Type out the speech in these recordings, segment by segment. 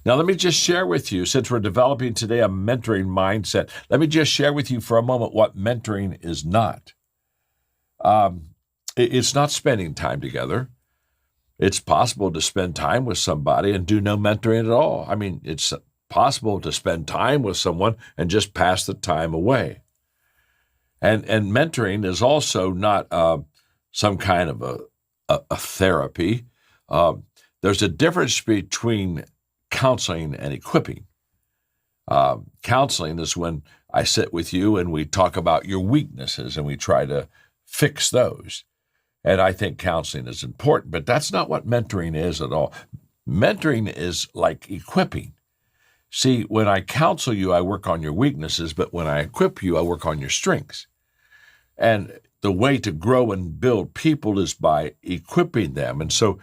Now, let me just share with you, since we're developing today a mentoring mindset, let me just share with you for a moment what mentoring is not. It's not spending time together. It's possible to spend time with somebody and do no mentoring at all. I mean, it's possible to spend time with someone and just pass the time away. And mentoring is also not some kind of a therapy. There's a difference between counseling and equipping. Counseling is when I sit with you and we talk about your weaknesses and we try to fix those. And I think counseling is important, but that's not what mentoring is at all. Mentoring is like equipping. See, when I counsel you, I work on your weaknesses, but when I equip you, I work on your strengths. And the way to grow and build people is by equipping them. And so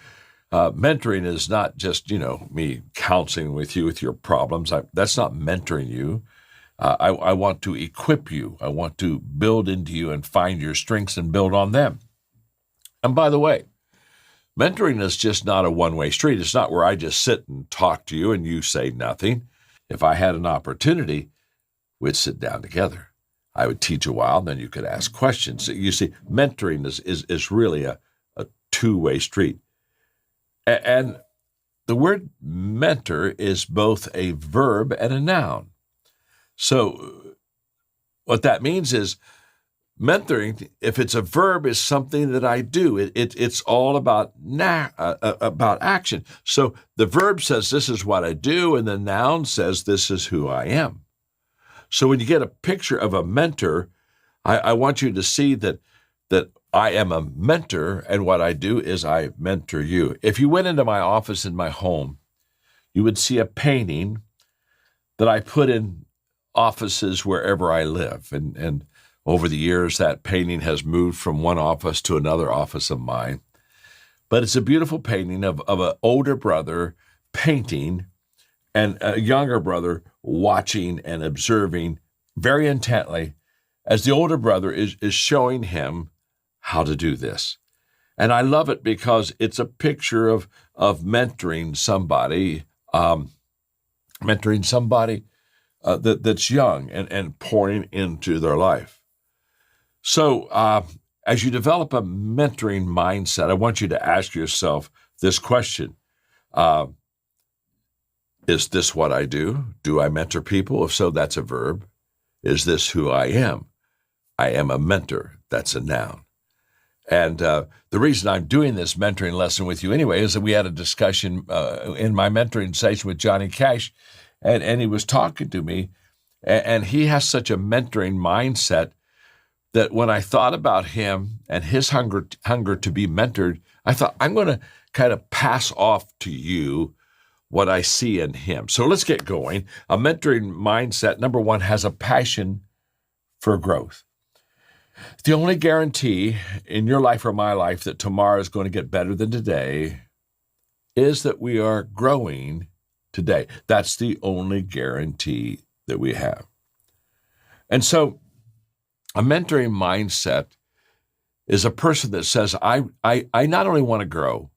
mentoring is not just, me counseling with you with your problems. That's not mentoring you. I want to equip you. I want to build into you and find your strengths and build on them. And by the way, mentoring is just not a one-way street. It's not where I just sit and talk to you and you say nothing. If I had an opportunity, we'd sit down together. I would teach a while, and then you could ask questions. You see, mentoring is really a two-way street. And the word mentor is both a verb and a noun. So what that means is mentoring, if it's a verb, is something that I do. It's all about action. So the verb says, this is what I do, and the noun says, this is who I am. So when you get a picture of a mentor, I want you to see that I am a mentor, and what I do is I mentor you. If you went into my office in my home, you would see a painting that I put in offices wherever I live. And over the years, that painting has moved from one office to another office of mine. But it's a beautiful painting of an older brother painting and a younger brother watching and observing very intently as the older brother is showing him how to do this. And I love it because it's a picture of mentoring somebody, that's young and pouring into their life. So as you develop a mentoring mindset, I want you to ask yourself this question. Is this what I do? Do I mentor people? If so, that's a verb. Is this who I am? I am a mentor. That's a noun. And the reason I'm doing this mentoring lesson with you anyway is that we had a discussion in my mentoring session with Johnny Cash, and he was talking to me, and he has such a mentoring mindset that when I thought about him and his hunger to be mentored, I thought, I'm going to kind of pass off to you what I see in him. So let's get going. A mentoring mindset, number one, has a passion for growth. The only guarantee in your life or my life that tomorrow is going to get better than today is that we are growing today. That's the only guarantee that we have. And so a mentoring mindset is a person that says, I not only want to grow,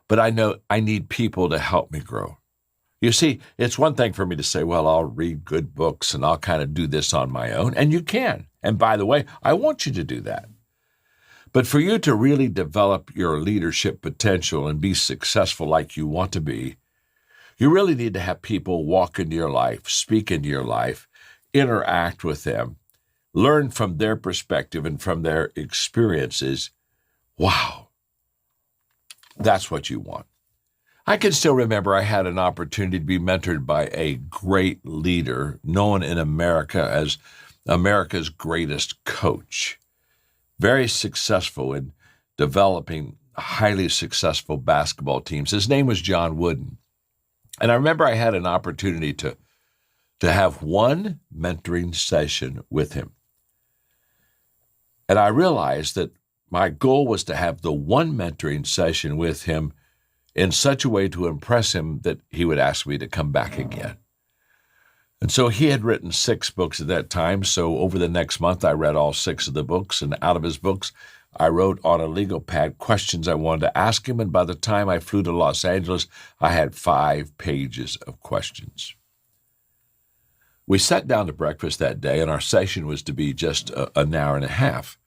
but I know I need people to help me grow. You see, it's one thing for me to say, well, I'll read good books and I'll kind of do this on my own, and you can. And by the way, I want you to do that. But for you to really develop your leadership potential and be successful like you want to be, you really need to have people walk into your life, speak into your life, interact with them, learn from their perspective and from their experiences. Wow. That's what you want. I can still remember I had an opportunity to be mentored by a great leader known in America as America's greatest coach. Very successful in developing highly successful basketball teams. His name was John Wooden. And I remember I had an opportunity to have one mentoring session with him. And I realized that my goal was to have the one mentoring session with him in such a way to impress him that he would ask me to come back again. And so he had written 6 books at that time. So over the next month, I read all 6 of the books. And out of his books, I wrote on a legal pad questions I wanted to ask him, and by the time I flew to Los Angeles, I had 5 pages of questions. We sat down to breakfast that day, and our session was to be just an hour and a half.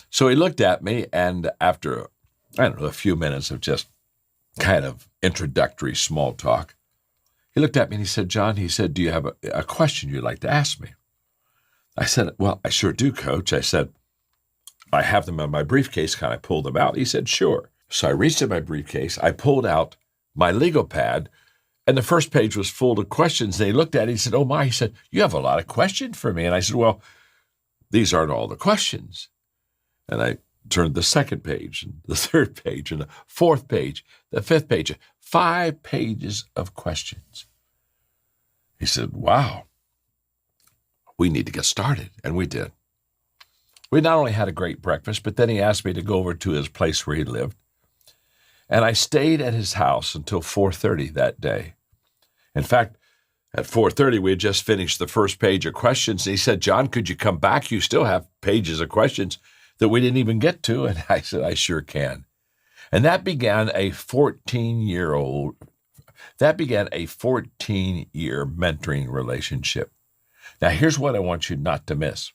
So he looked at me, and after, a few minutes of just kind of introductory small talk, he looked at me and he said, John, do you have a question you'd like to ask me? I said, well, I sure do, Coach. I said, I have them in my briefcase. Can I pull them out? He said, sure. So I reached in my briefcase. I pulled out my legal pad, and the first page was full of questions. And he looked at it. He said, oh, my. He said, you have a lot of questions for me. And I said, well, these aren't all the questions. And I turned the second page, and the third page, and the fourth page, the fifth page, 5 pages of questions. He said, wow, we need to get started. And we did. We not only had a great breakfast, but then he asked me to go over to his place where he lived. And I stayed at his house until 4:30 that day. In fact, at 4:30, we had just finished the first page of questions. And he said, John, could you come back? You still have pages of questions that we didn't even get to. And I said, I sure can. And that began a 14-year mentoring relationship. Now, here's what I want you not to miss.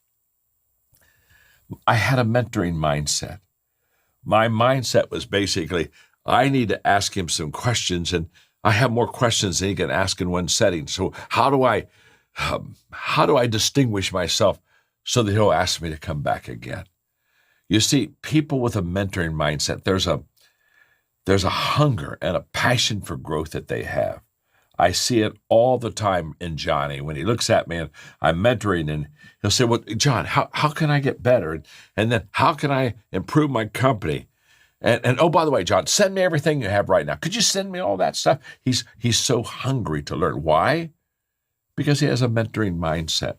I had a mentoring mindset. My mindset was basically, I need to ask him some questions, and I have more questions than he can ask in one setting. So how do I distinguish myself so that he'll ask me to come back again? You see, people with a mentoring mindset, there's a hunger and a passion for growth that they have. I see it all the time in Johnny when he looks at me and I'm mentoring, and he'll say, well, John, how can I get better? And then how can I improve my company? And oh, by the way, John, send me everything you have right now. Could you send me all that stuff? He's so hungry to learn. Why? Because he has a mentoring mindset.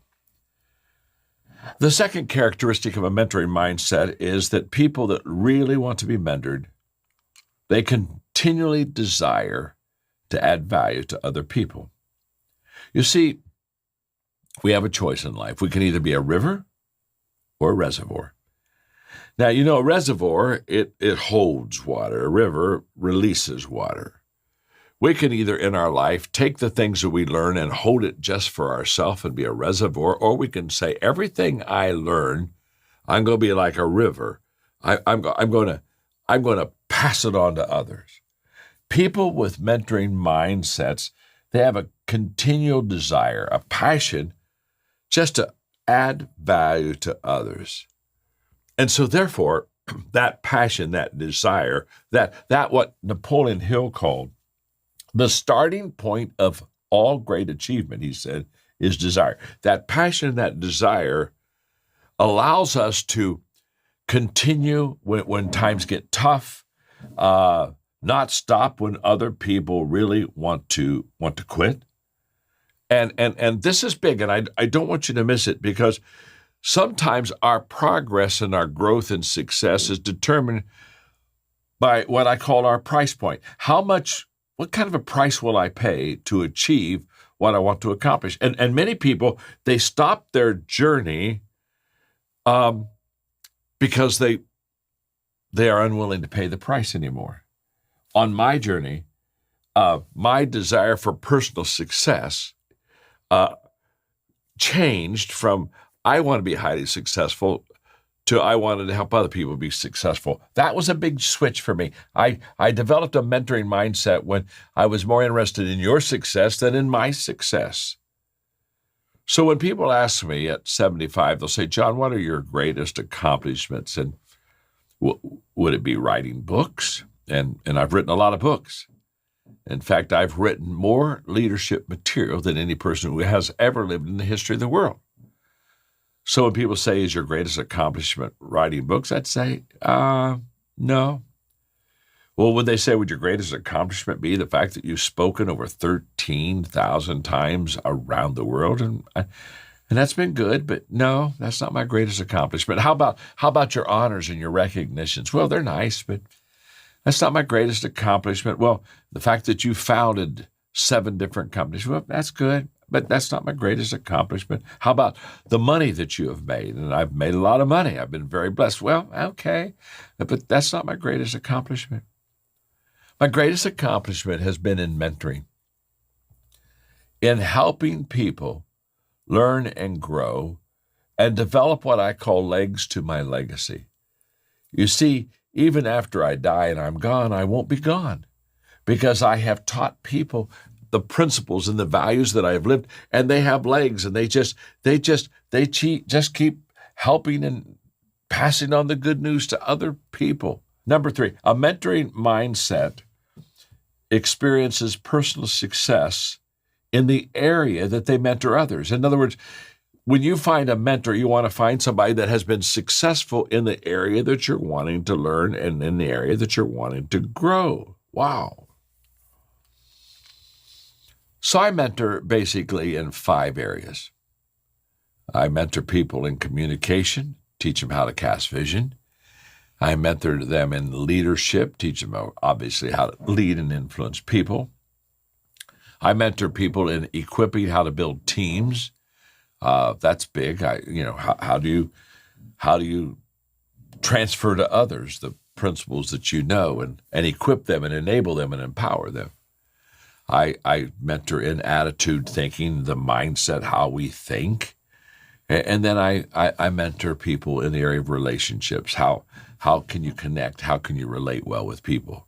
The second characteristic of a mentoring mindset is that people that really want to be mentored, they continually desire to add value to other people. You see, we have a choice in life. We can either be a river or a reservoir. Now, a reservoir, it holds water. A river releases water. We can either in our life take the things that we learn and hold it just for ourselves and be a reservoir, or we can say, everything I learn, I'm going to be like a river. I'm going to pass it on to others. People with mentoring mindsets, they have a continual desire, a passion just to add value to others. And so therefore, that passion, that desire, that what Napoleon Hill called the starting point of all great achievement, he said, is desire. That passion, that desire allows us to continue when times get tough, not stop when other people really want to quit. And this is big, and I don't want you to miss it, because sometimes our progress and our growth and success is determined by what I call our price point. What kind of a price will I pay to achieve what I want to accomplish? And many people, they stop their journey because they are unwilling to pay the price anymore. On my journey, my desire for personal success changed from I want to be highly successful to I wanted to help other people be successful. That was a big switch for me. I developed a mentoring mindset when I was more interested in your success than in my success. So when people ask me at 75, they'll say, John, what are your greatest accomplishments? And would it be writing books? And I've written a lot of books. In fact, I've written more leadership material than any person who has ever lived in the history of the world. So when people say, is your greatest accomplishment writing books? I'd say, no. Well, would they say, would your greatest accomplishment be the fact that you've spoken over 13,000 times around the world? And that's been good, but no, that's not my greatest accomplishment. How about your honors and your recognitions? Well, they're nice, but that's not my greatest accomplishment. Well, the fact that you founded 7 different companies, well, that's good, but that's not my greatest accomplishment. How about the money that you have made? And I've made a lot of money. I've been very blessed. Well, okay, but that's not my greatest accomplishment. My greatest accomplishment has been in mentoring, in helping people learn and grow and develop what I call legs to my legacy. You see, even after I die and I'm gone, I won't be gone because I have taught people the principles and the values that I've lived, and they have legs, and they just keep helping and passing on the good news to other people. Number 3, a mentoring mindset experiences personal success in the area that they mentor others. In other words, when you find a mentor, you want to find somebody that has been successful in the area that you're wanting to learn and in the area that you're wanting to grow. Wow. So I mentor basically in 5 areas. I mentor people in communication, teach them how to cast vision. I mentor them in leadership, teach them obviously how to lead and influence people. I mentor people in equipping how to build teams. That's big. How do you transfer to others the principles that you know and equip them and enable them and empower them? I mentor in attitude thinking, the mindset, how we think. And then I mentor people in the area of relationships. How can you connect? How can you relate well with people?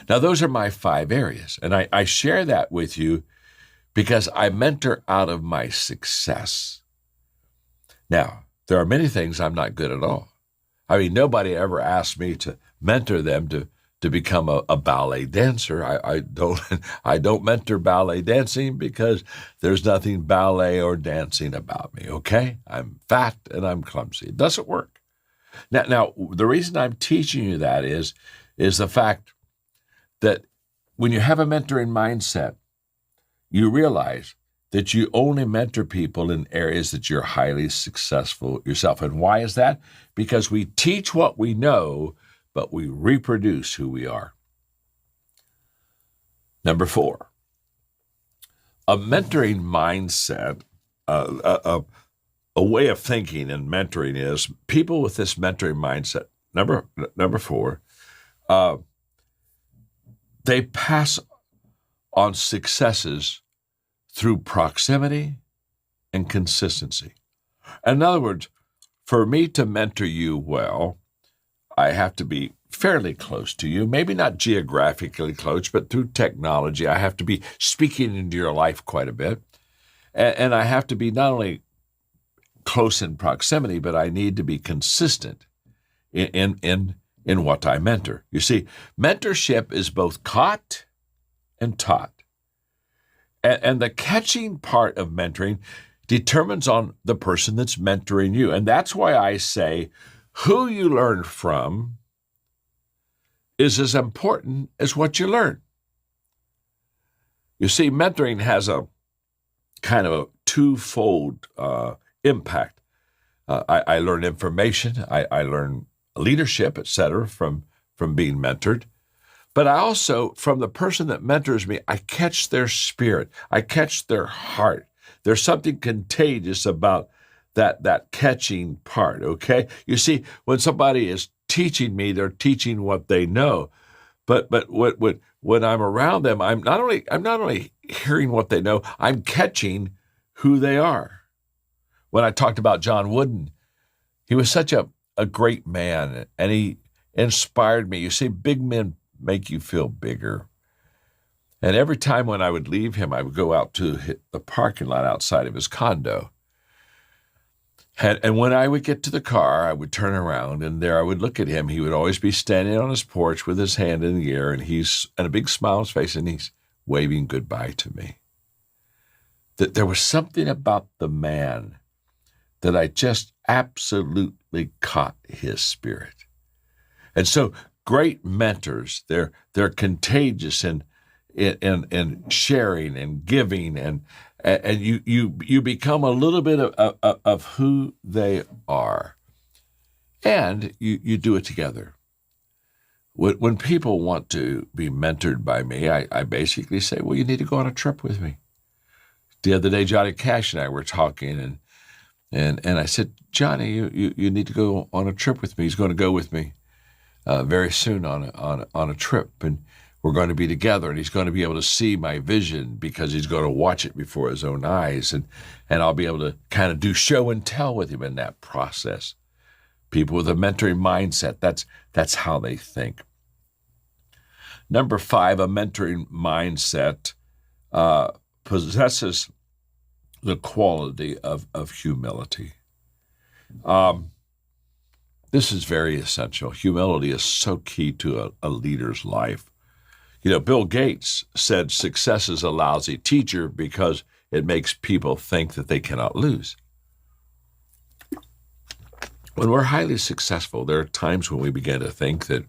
Now, those are my 5 areas. And I share that with you because I mentor out of my success. Now, there are many things I'm not good at all. I mean, nobody ever asked me to mentor them to become a ballet dancer. I don't mentor ballet dancing because there's nothing ballet or dancing about me, okay? I'm fat and I'm clumsy. It doesn't work. Now the reason I'm teaching you that is the fact that when you have a mentoring mindset, you realize that you only mentor people in areas that you're highly successful yourself. And why is that? Because we teach what we know, but we reproduce who we are. Number 4, a mentoring mindset, a way of thinking in mentoring is people with this mentoring mindset. Number 4, they pass on successes through proximity and consistency. In other words, for me to mentor you well, I have to be fairly close to you, maybe not geographically close, but through technology, I have to be speaking into your life quite a bit. And I have to be not only close in proximity, but I need to be consistent in what I mentor. You see, mentorship is both caught and taught. And the catching part of mentoring determines on the person that's mentoring you. And that's why I say who you learn from is as important as what you learn. You see, mentoring has a kind of a twofold impact. I learn information, I learn leadership, etc., from being mentored. But I also, from the person that mentors me, I catch their spirit. I catch their heart. There's something contagious about that catching part, okay? You see, when somebody is teaching me, they're teaching what they know. But when I'm around them, I'm not only hearing what they know, I'm catching who they are. When I talked about John Wooden, he was such a great man, and he inspired me. You see, big men make you feel bigger. And every time when I would leave him, I would go out to the parking lot outside of his condo. And when I would get to the car, I would turn around, and there I would look at him. He would always be standing on his porch with his hand in the air, and a big smile on his face, and he's waving goodbye to me. That there was something about the man that I just absolutely caught his spirit. And so great mentors, they're contagious in sharing and giving, and you become a little bit of who they are, and you do it together. When people want to be mentored by me, I basically say, well, you need to go on a trip with me. The other day, Johnny Cash and I were talking, and I said, Johnny, you need to go on a trip with me. He's going to go with me very soon on a trip, and we're going to be together, and he's going to be able to see my vision because he's going to watch it before his own eyes, and I'll be able to kind of do show and tell with him in that process. People with a mentoring mindset, that's how they think. Number 5, a mentoring mindset possesses the quality of humility. This is very essential. Humility is so key to a leader's life. Bill Gates said success is a lousy teacher because it makes people think that they cannot lose. When we're highly successful, there are times when we begin to think that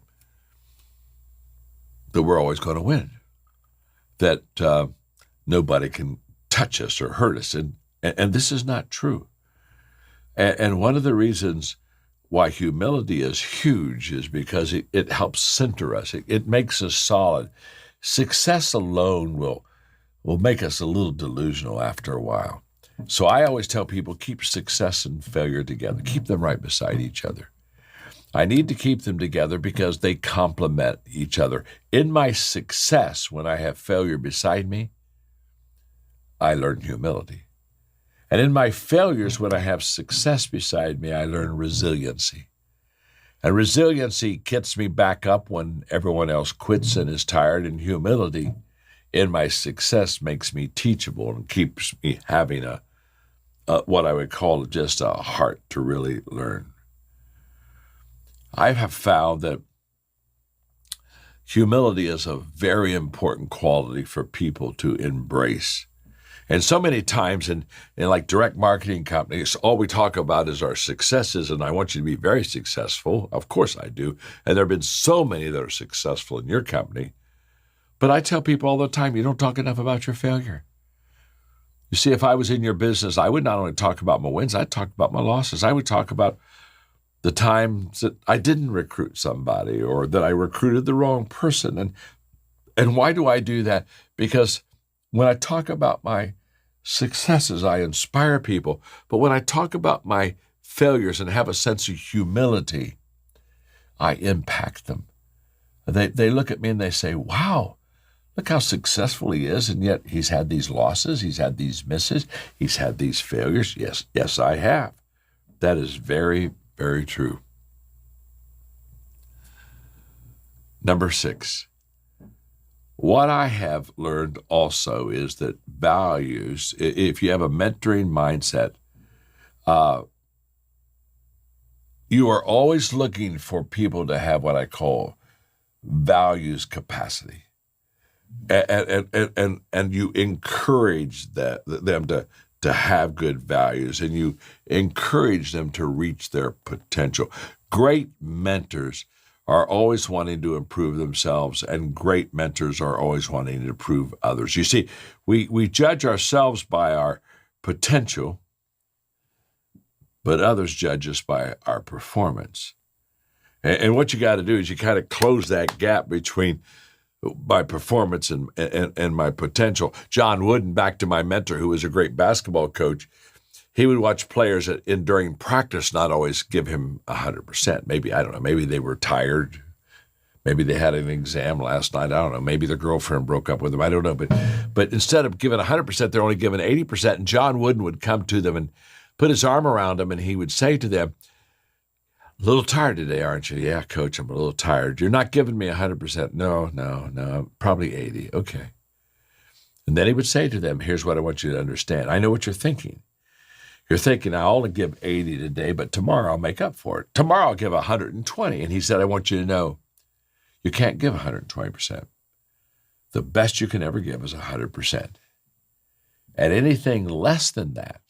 we're always going to win, that nobody can touch us or hurt us. And this is not true. And one of the reasons why humility is huge is because it helps center us. It makes us solid. Success alone will make us a little delusional after a while. So I always tell people, keep success and failure together. Keep them right beside each other. I need to keep them together because they complement each other. In my success, when I have failure beside me, I learn humility. And in my failures, when I have success beside me, I learn resiliency. And resiliency gets me back up when everyone else quits and is tired. And humility in my success makes me teachable and keeps me having a what I would call just a heart to really learn. I have found that humility is a very important quality for people to embrace. And so many times in like direct marketing companies, all we talk about is our successes, and I want you to be very successful. Of course I do. And there have been so many that are successful in your company. But I tell people all the time, you don't talk enough about your failure. You see, if I was in your business, I would not only talk about my wins, I'd talk about my losses. I would talk about the times that I didn't recruit somebody or that I recruited the wrong person. And why do I do that? Because when I talk about my successes, I inspire people. But when I talk about my failures and have a sense of humility, I impact them. They look at me and they say, wow, look how successful he is, and yet he's had these losses, he's had these misses, he's had these failures. Yes, I have. That is very, very true. Number 6, what I have learned also is that values, if you have a mentoring mindset, you are always looking for people to have what I call values capacity. And you encourage them to have good values, and you encourage them to reach their potential. Great mentors are always wanting to improve themselves, and great mentors are always wanting to improve others. You see, we judge ourselves by our potential, but others judge us by our performance. And what you got to do is you kind of close that gap between my performance and my potential. John Wooden, back to my mentor, who was a great basketball coach, he would watch players during practice not always give him 100%. Maybe, I don't know, maybe they were tired. Maybe they had an exam last night. I don't know. Maybe their girlfriend broke up with them. I don't know. But instead of giving 100%, they're only giving 80%. And John Wooden would come to them and put his arm around them, and he would say to them, "A little tired today, aren't you?" "Yeah, coach, I'm a little tired." "You're not giving me 100%. No, probably 80. Okay. And then he would say to them, "Here's what I want you to understand. I know what you're thinking. You're thinking, I'll only give 80 today, but tomorrow I'll make up for it. Tomorrow I'll give 120. And he said, "I want you to know, you can't give 120%. The best you can ever give is 100%. And anything less than that,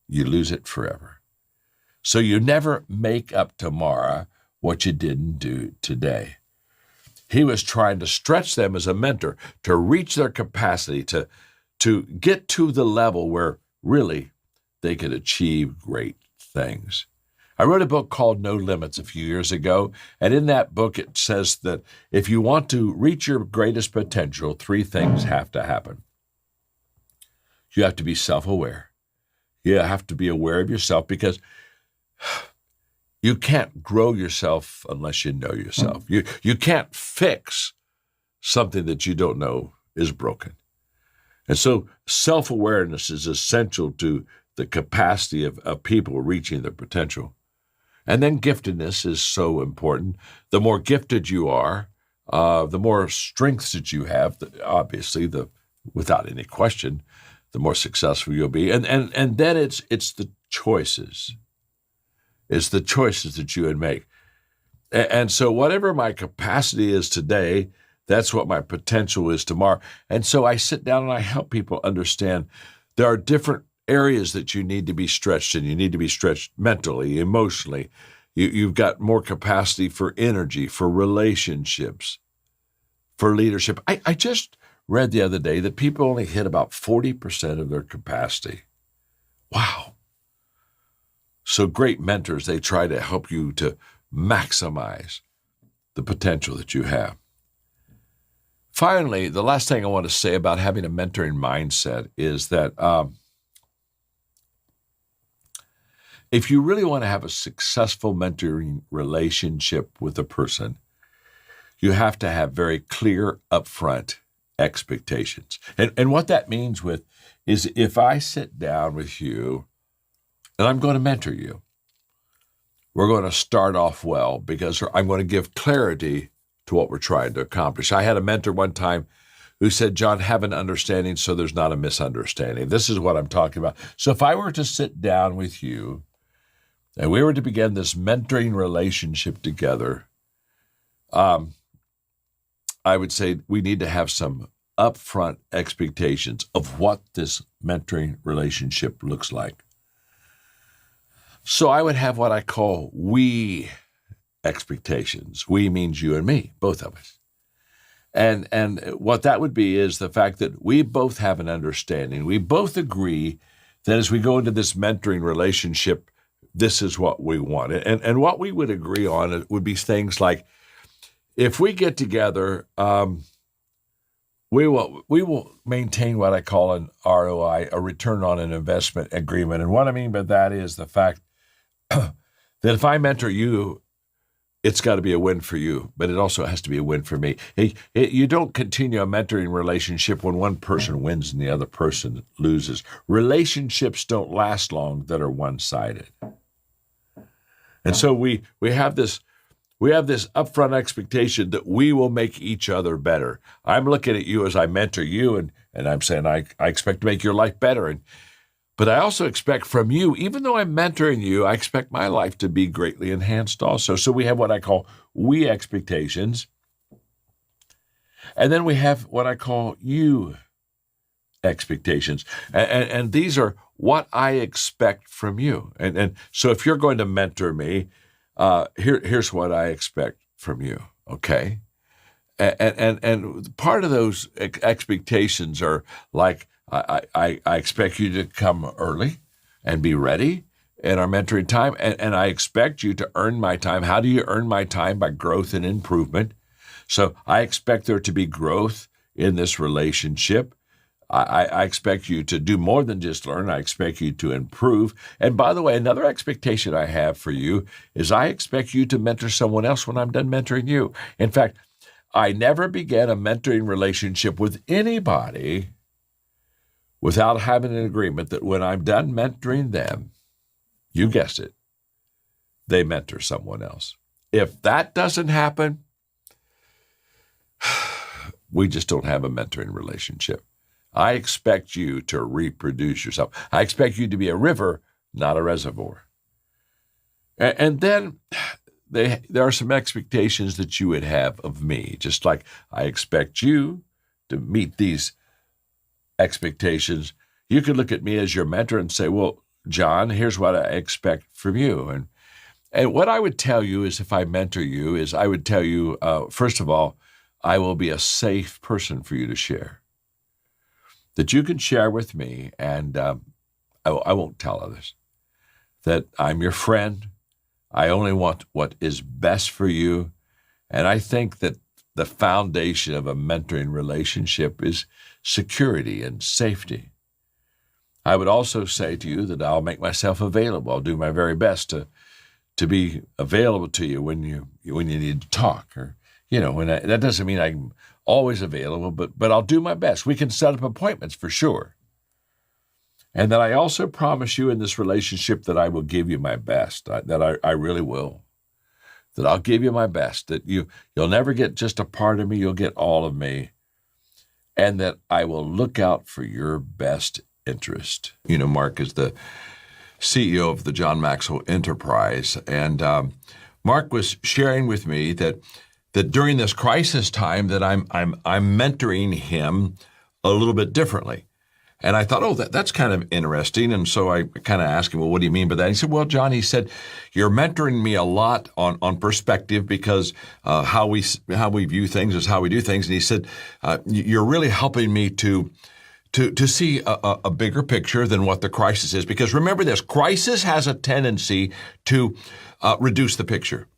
you lose it forever. So you never make up tomorrow what you didn't do today." He was trying to stretch them as a mentor to reach their capacity, to get to the level where really they could achieve great things. I wrote a book called No Limits a few years ago, and in that book it says that if you want to reach your greatest potential, 3 things have to happen. You have to be self-aware. You have to be aware of yourself, because you can't grow yourself unless you know yourself. You can't fix something that you don't know is broken. And so self-awareness is essential to the capacity of people reaching their potential. And then giftedness is so important. The more gifted you are, the more strengths that you have, obviously, without any question, the more successful you'll be. And then it's the choices. It's the choices that you would make. And so whatever my capacity is today, that's what my potential is tomorrow. And so I sit down and I help people understand there are different areas that you need to be stretched in. You need to be stretched mentally, emotionally. You've got more capacity for energy, for relationships, for leadership. I just read the other day that people only hit about 40% of their capacity. Wow. So great mentors, they try to help you to maximize the potential that you have. Finally, the last thing I want to say about having a mentoring mindset is that if you really want to have a successful mentoring relationship with a person, you have to have very clear, upfront expectations. And what that means is if I sit down with you and I'm going to mentor you, we're going to start off well because I'm going to give clarity to what we're trying to accomplish. I had a mentor one time who said, John, have an understanding so there's not a misunderstanding. This is what I'm talking about. So if I were to sit down with you and we were to begin this mentoring relationship together, I would say we need to have some upfront expectations of what this mentoring relationship looks like. So I would have what I call we expectations. We means you and me, both of us. And what that would be is the fact that we both have an understanding. We both agree that as we go into this mentoring relationship, this is what we want. And what we would agree on would be things like, if we get together, we will maintain what I call an ROI, a return on an investment agreement. And what I mean by that is the fact that if I mentor you, it's got to be a win for you, but it also has to be a win for me. You don't continue a mentoring relationship when one person wins and the other person loses. Relationships don't last long that are one-sided. And so we have this upfront expectation that we will make each other better. I'm looking at you as I mentor you, and I'm saying I expect to make your life better. But I also expect from you, even though I'm mentoring you, I expect my life to be greatly enhanced also. So we have what I call we expectations. And then we have what I call you expectations. And these are what I expect from you. And so if you're going to mentor me, here's what I expect from you, okay? And part of those expectations are like, I expect you to come early and be ready in our mentoring time, and I expect you to earn my time. How do you earn my time? By growth and improvement. So I expect there to be growth in this relationship. I expect you to do more than just learn. I expect you to improve. And by the way, another expectation I have for you is I expect you to mentor someone else when I'm done mentoring you. In fact, I never began a mentoring relationship with anybody without having an agreement that when I'm done mentoring them, you guessed it, they mentor someone else. If that doesn't happen, we just don't have a mentoring relationship. I expect you to reproduce yourself. I expect you to be a river, not a reservoir. And then there are some expectations that you would have of me, just like I expect you to meet these expectations. You could look at me as your mentor and say, well, John, here's what I expect from you. And what I would tell you is if I mentor you is I would tell you, first of all, I will be a safe person for you to share, that you can share with me, and I won't tell others, that I'm your friend. I only want what is best for you. And I think that the foundation of a mentoring relationship is security and safety. I would also say to you that I'll make myself available. I'll do my very best to be available to you when you need to talk, or that doesn't mean I'm always available, but I'll do my best. We can set up appointments for sure. And that I also promise you in this relationship that I will give you my best, that I really will. That I'll give you my best, that you'll never get just a part of me, you'll get all of me, and that I will look out for your best interest. Mark is the CEO of the John Maxwell Enterprise, and Mark was sharing with me that during this crisis time that I'm mentoring him a little bit differently. And I thought, that's kind of interesting. And so I kind of asked him, well, what do you mean by that? He said, well, John, you're mentoring me a lot on perspective, because how we view things is how we do things. And he said, you're really helping me to see a bigger picture than what the crisis is. Because remember this, crisis has a tendency to reduce the picture.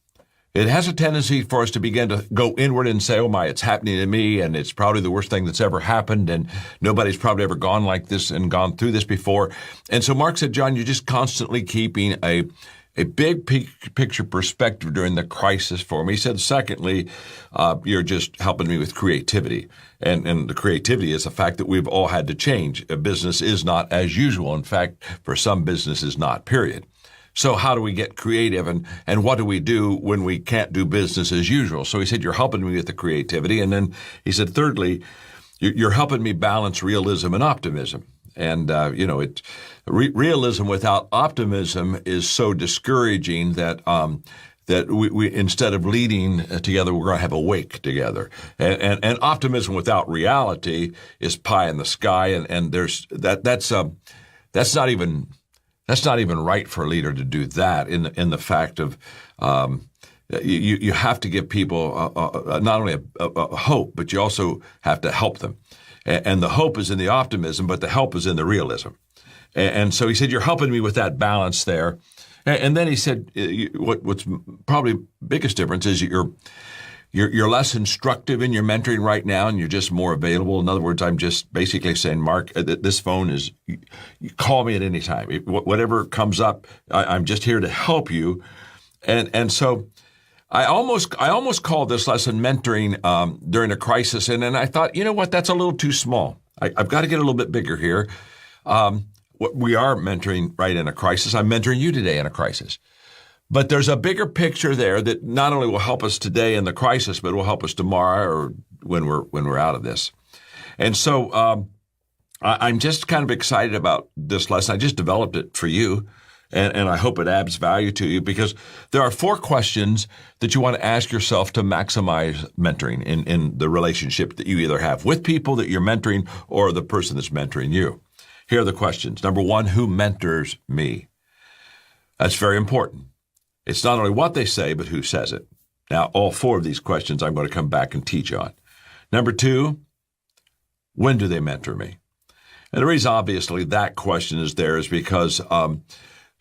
It has a tendency for us to begin to go inward and say, oh my, it's happening to me, and it's probably the worst thing that's ever happened, and nobody's probably ever gone like this and gone through this before. And so Mark said, John, you're just constantly keeping a big picture perspective during the crisis for me. He said, secondly, you're just helping me with creativity. And the creativity is the fact that we've all had to change. A business is not as usual. In fact, for some businesses, not, period. So how do we get creative, and what do we do when we can't do business as usual? So he said, you're helping me with the creativity. And then he said, thirdly, you're helping me balance realism and optimism. And, realism without optimism is so discouraging that we instead of leading together, we're going to have a wake together. And optimism without reality is pie in the sky. And there's that's not even right for a leader to do that. In the fact of you have to give people not only a hope, but you also have to help them. And the hope is in the optimism, but the help is in the realism. And so he said, you're helping me with that balance there. And then he said, what's probably biggest difference is you're less instructive in your mentoring right now, and you're just more available. In other words, I'm just basically saying, Mark, this phone is, you call me at any time. Whatever comes up, I'm just here to help you. And so I almost called this lesson mentoring during a crisis. And then I thought, you know what, that's a little too small. I've got to get a little bit bigger here. We are mentoring right in a crisis. I'm mentoring you today in a crisis. But there's a bigger picture there that not only will help us today in the crisis, but will help us tomorrow or when we're out of this. And so I'm just kind of excited about this lesson. I just developed it for you, and I hope it adds value to you, because there are 4 questions that you want to ask yourself to maximize mentoring in the relationship that you either have with people that you're mentoring or the person that's mentoring you. Here are the questions. Number 1, who mentors me? That's very important. It's not only what they say, but who says it. Now, all 4 of these questions I'm going to come back and teach on. Number 2, when do they mentor me? And the reason, obviously, that question is there is because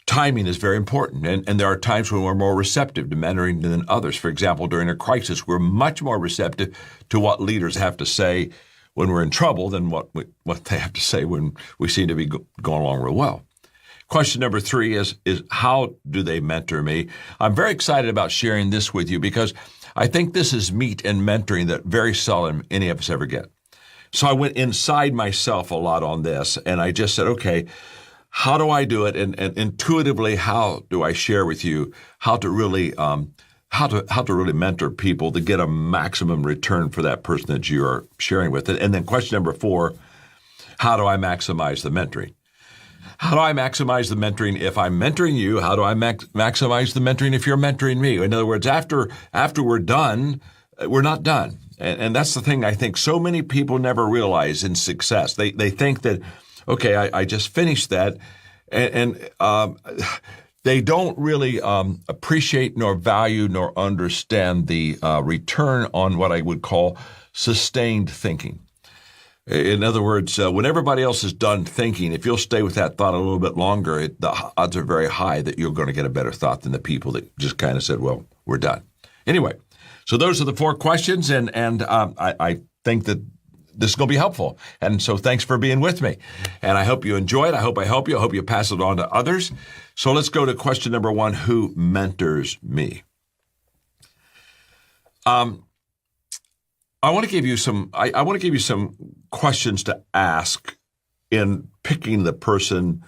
timing is very important. And there are times when we're more receptive to mentoring than others. For example, during a crisis, we're much more receptive to what leaders have to say when we're in trouble than what they have to say when we seem to be going along real well. Question number 3 is how do they mentor me? I'm very excited about sharing this with you because I think this is meat and mentoring that very seldom any of us ever get. So I went inside myself a lot on this, and I just said, okay, how do I do it? And intuitively, how do I share with you how to really mentor people to get a maximum return for that person that you are sharing with? And then question number 4, how do I maximize the mentoring? How do I maximize the mentoring if I'm mentoring you? How do I maximize the mentoring if you're mentoring me? In other words, after we're done, we're not done. And that's the thing I think so many people never realize in success. They think that, okay, I just finished that, and they don't really appreciate nor value nor understand the return on what I would call sustained thinking. In other words, when everybody else is done thinking, if you'll stay with that thought a little bit longer, the odds are very high that you're going to get a better thought than the people that just kind of said, well, we're done. Anyway, so those are the 4 questions, and I think that this is going to be helpful. And so thanks for being with me. And I hope you enjoy it. I hope I help you. I hope you pass it on to others. So let's go to question number 1. Who mentors me? I want to give you some questions to ask in picking the person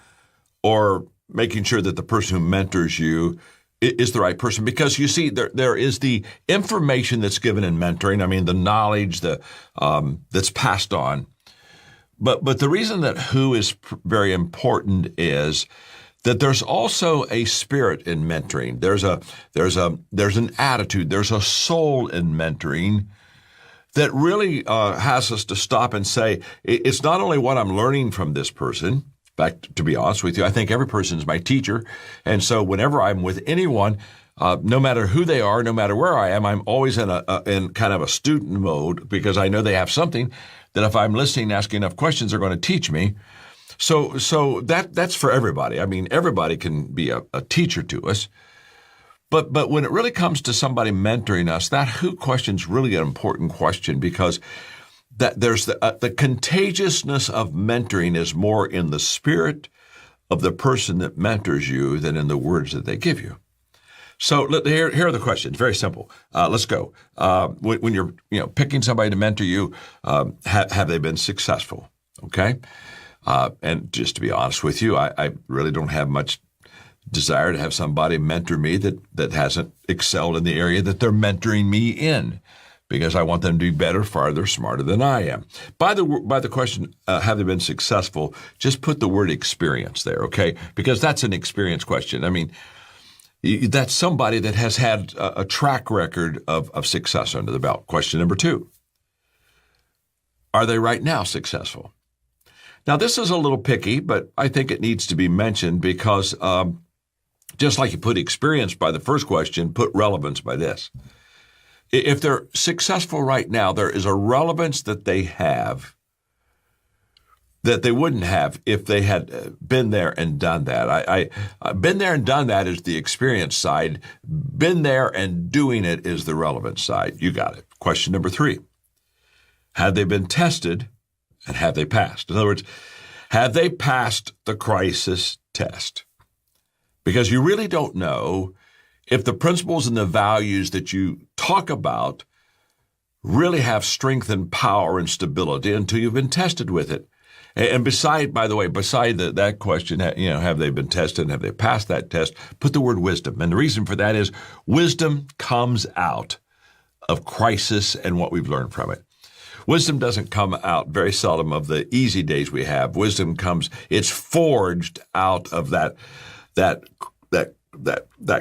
or making sure that the person who mentors you is the right person, because you see, there is the information that's given in mentoring. I mean, the knowledge that's passed on. But the reason that who is very important is that there's also a spirit in mentoring. There's an attitude. There's a soul in mentoring that really has us to stop and say, it's not only what I'm learning from this person. In fact, to be honest with you, I think every person is my teacher. And so whenever I'm with anyone, no matter who they are, no matter where I am, I'm always in kind of a student mode, because I know they have something that if I'm listening, asking enough questions, they're going to teach me. So that's for everybody. I mean, everybody can be a teacher to us. But when it really comes to somebody mentoring us, that who question is really an important question, because that there's the contagiousness of mentoring is more in the spirit of the person that mentors you than in the words that they give you. So here are the questions. Very simple. Let's go. When you're picking somebody to mentor you, have they been successful? Okay. And just to be honest with you, I really don't have much desire to have somebody mentor me that hasn't excelled in the area that they're mentoring me in, because I want them to be better, farther, smarter than I am. By the question, have they been successful, just put the word experience there, okay? Because that's an experience question. I mean, that's somebody that has had a track record of success under the belt. Question number 2, are they right now successful? Now, this is a little picky, but I think it needs to be mentioned because just like you put experience by the first question, put relevance by this. If they're successful right now, there is a relevance that they have that they wouldn't have if they had been there and done that. I've been there and done that is the experience side. Been there and doing it is the relevance side. You got it. Question number 3, have they been tested and have they passed? In other words, have they passed the crisis test? Because you really don't know if the principles and the values that you talk about really have strength and power and stability until you've been tested with it. And beside that question, have they been tested and have they passed that test, put the word wisdom. And the reason for that is wisdom comes out of crisis and what we've learned from it. Wisdom doesn't come out very seldom of the easy days we have. Wisdom it's forged out of that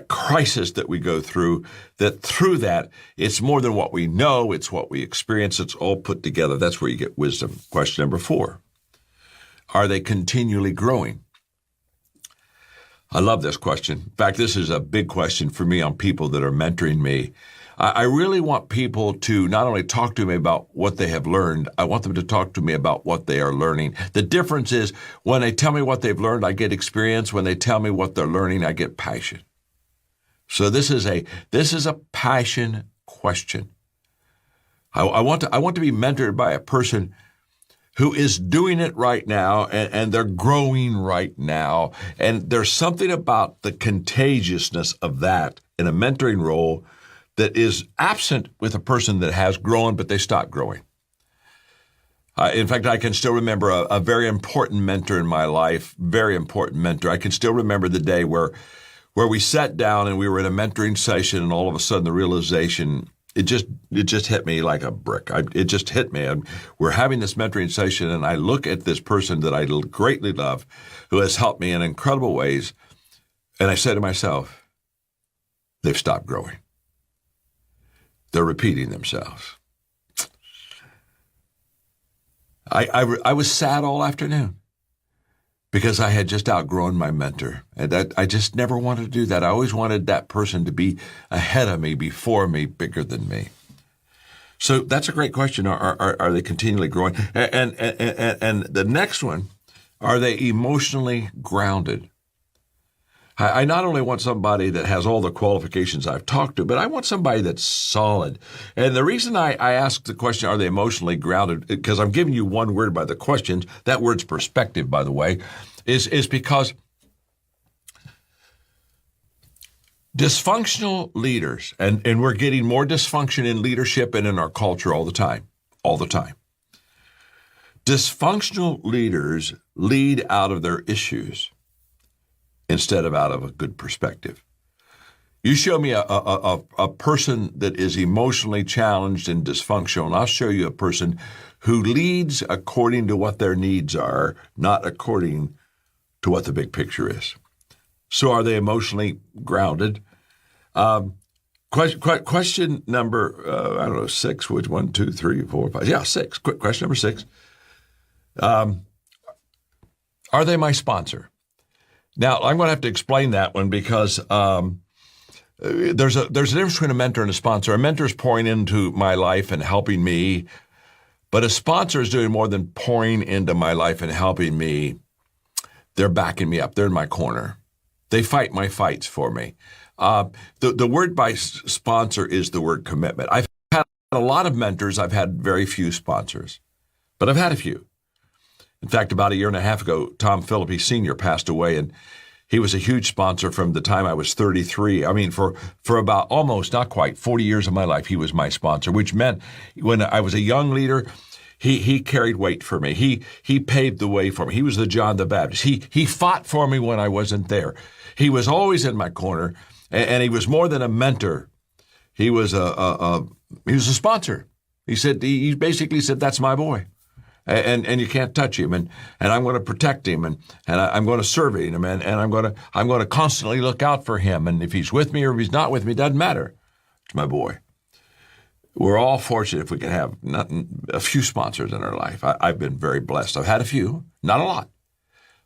crisis that we go through, that through that, it's more than what we know, it's what we experience, it's all put together. That's where you get wisdom. Question number 4, are they continually growing? I love this question. In fact, this is a big question for me on people that are mentoring me. I really want people to not only talk to me about what they have learned, I want them to talk to me about what they are learning. The difference is when they tell me what they've learned, I get experience. When they tell me what they're learning, I get passion. So this is a passion question. I want to be mentored by a person who is doing it right now and they're growing right now. And there's something about the contagiousness of that in a mentoring role that is absent with a person that has grown, but they stopped growing. In fact, I can still remember a very important mentor in my life, very important mentor. I can still remember the day where we sat down and we were in a mentoring session, and all of a sudden the realization, it just hit me like a brick. It just hit me. We're having this mentoring session, and I look at this person that I greatly love, who has helped me in incredible ways, and I say to myself, they've stopped growing. They're repeating themselves. I was sad all afternoon because I had just outgrown my mentor. And that I just never wanted to do that. I always wanted that person to be ahead of me, before me, bigger than me. So that's a great question. Are they continually growing? And the next one, are they emotionally grounded? I not only want somebody that has all the qualifications I've talked to, but I want somebody that's solid. And the reason I ask the question, are they emotionally grounded? Because I'm giving you one word by the questions. That word's perspective, by the way, is because dysfunctional leaders, and we're getting more dysfunction in leadership and in our culture all the time. Dysfunctional leaders lead out of their issues instead of out of a good perspective. You show me a person that is emotionally challenged and dysfunctional, and I'll show you a person who leads according to what their needs are, not according to what the big picture is. So are they emotionally grounded? Question number, 6, which 1, 2, 3, 4, 5. Yeah, 6. Question number 6. Are they my sponsor? Now, I'm going to have to explain that one because there's a difference between a mentor and a sponsor. A mentor is pouring into my life and helping me, but a sponsor is doing more than pouring into my life and helping me. They're backing me up. They're in my corner. They fight my fights for me. The word by sponsor is the word commitment. I've had a lot of mentors. I've had very few sponsors, but I've had a few. In fact, about a year and a half ago, Tom Phillippe Sr. passed away, and he was a huge sponsor from the time I was 33. I mean, for about almost, not quite, 40 years of my life, he was my sponsor, which meant when I was a young leader, he carried weight for me. He paved the way for me. He was the John the Baptist. He fought for me when I wasn't there. He was always in my corner, and he was more than a mentor. He was a sponsor. He basically said, that's my boy. And you can't touch him, and I'm going to protect him, and I'm going to serve him, and I'm going to constantly look out for him. And if he's with me or if he's not with me, doesn't matter. It's my boy. We're all fortunate if we can have a few sponsors in our life. I've been very blessed. I've had a few, not a lot,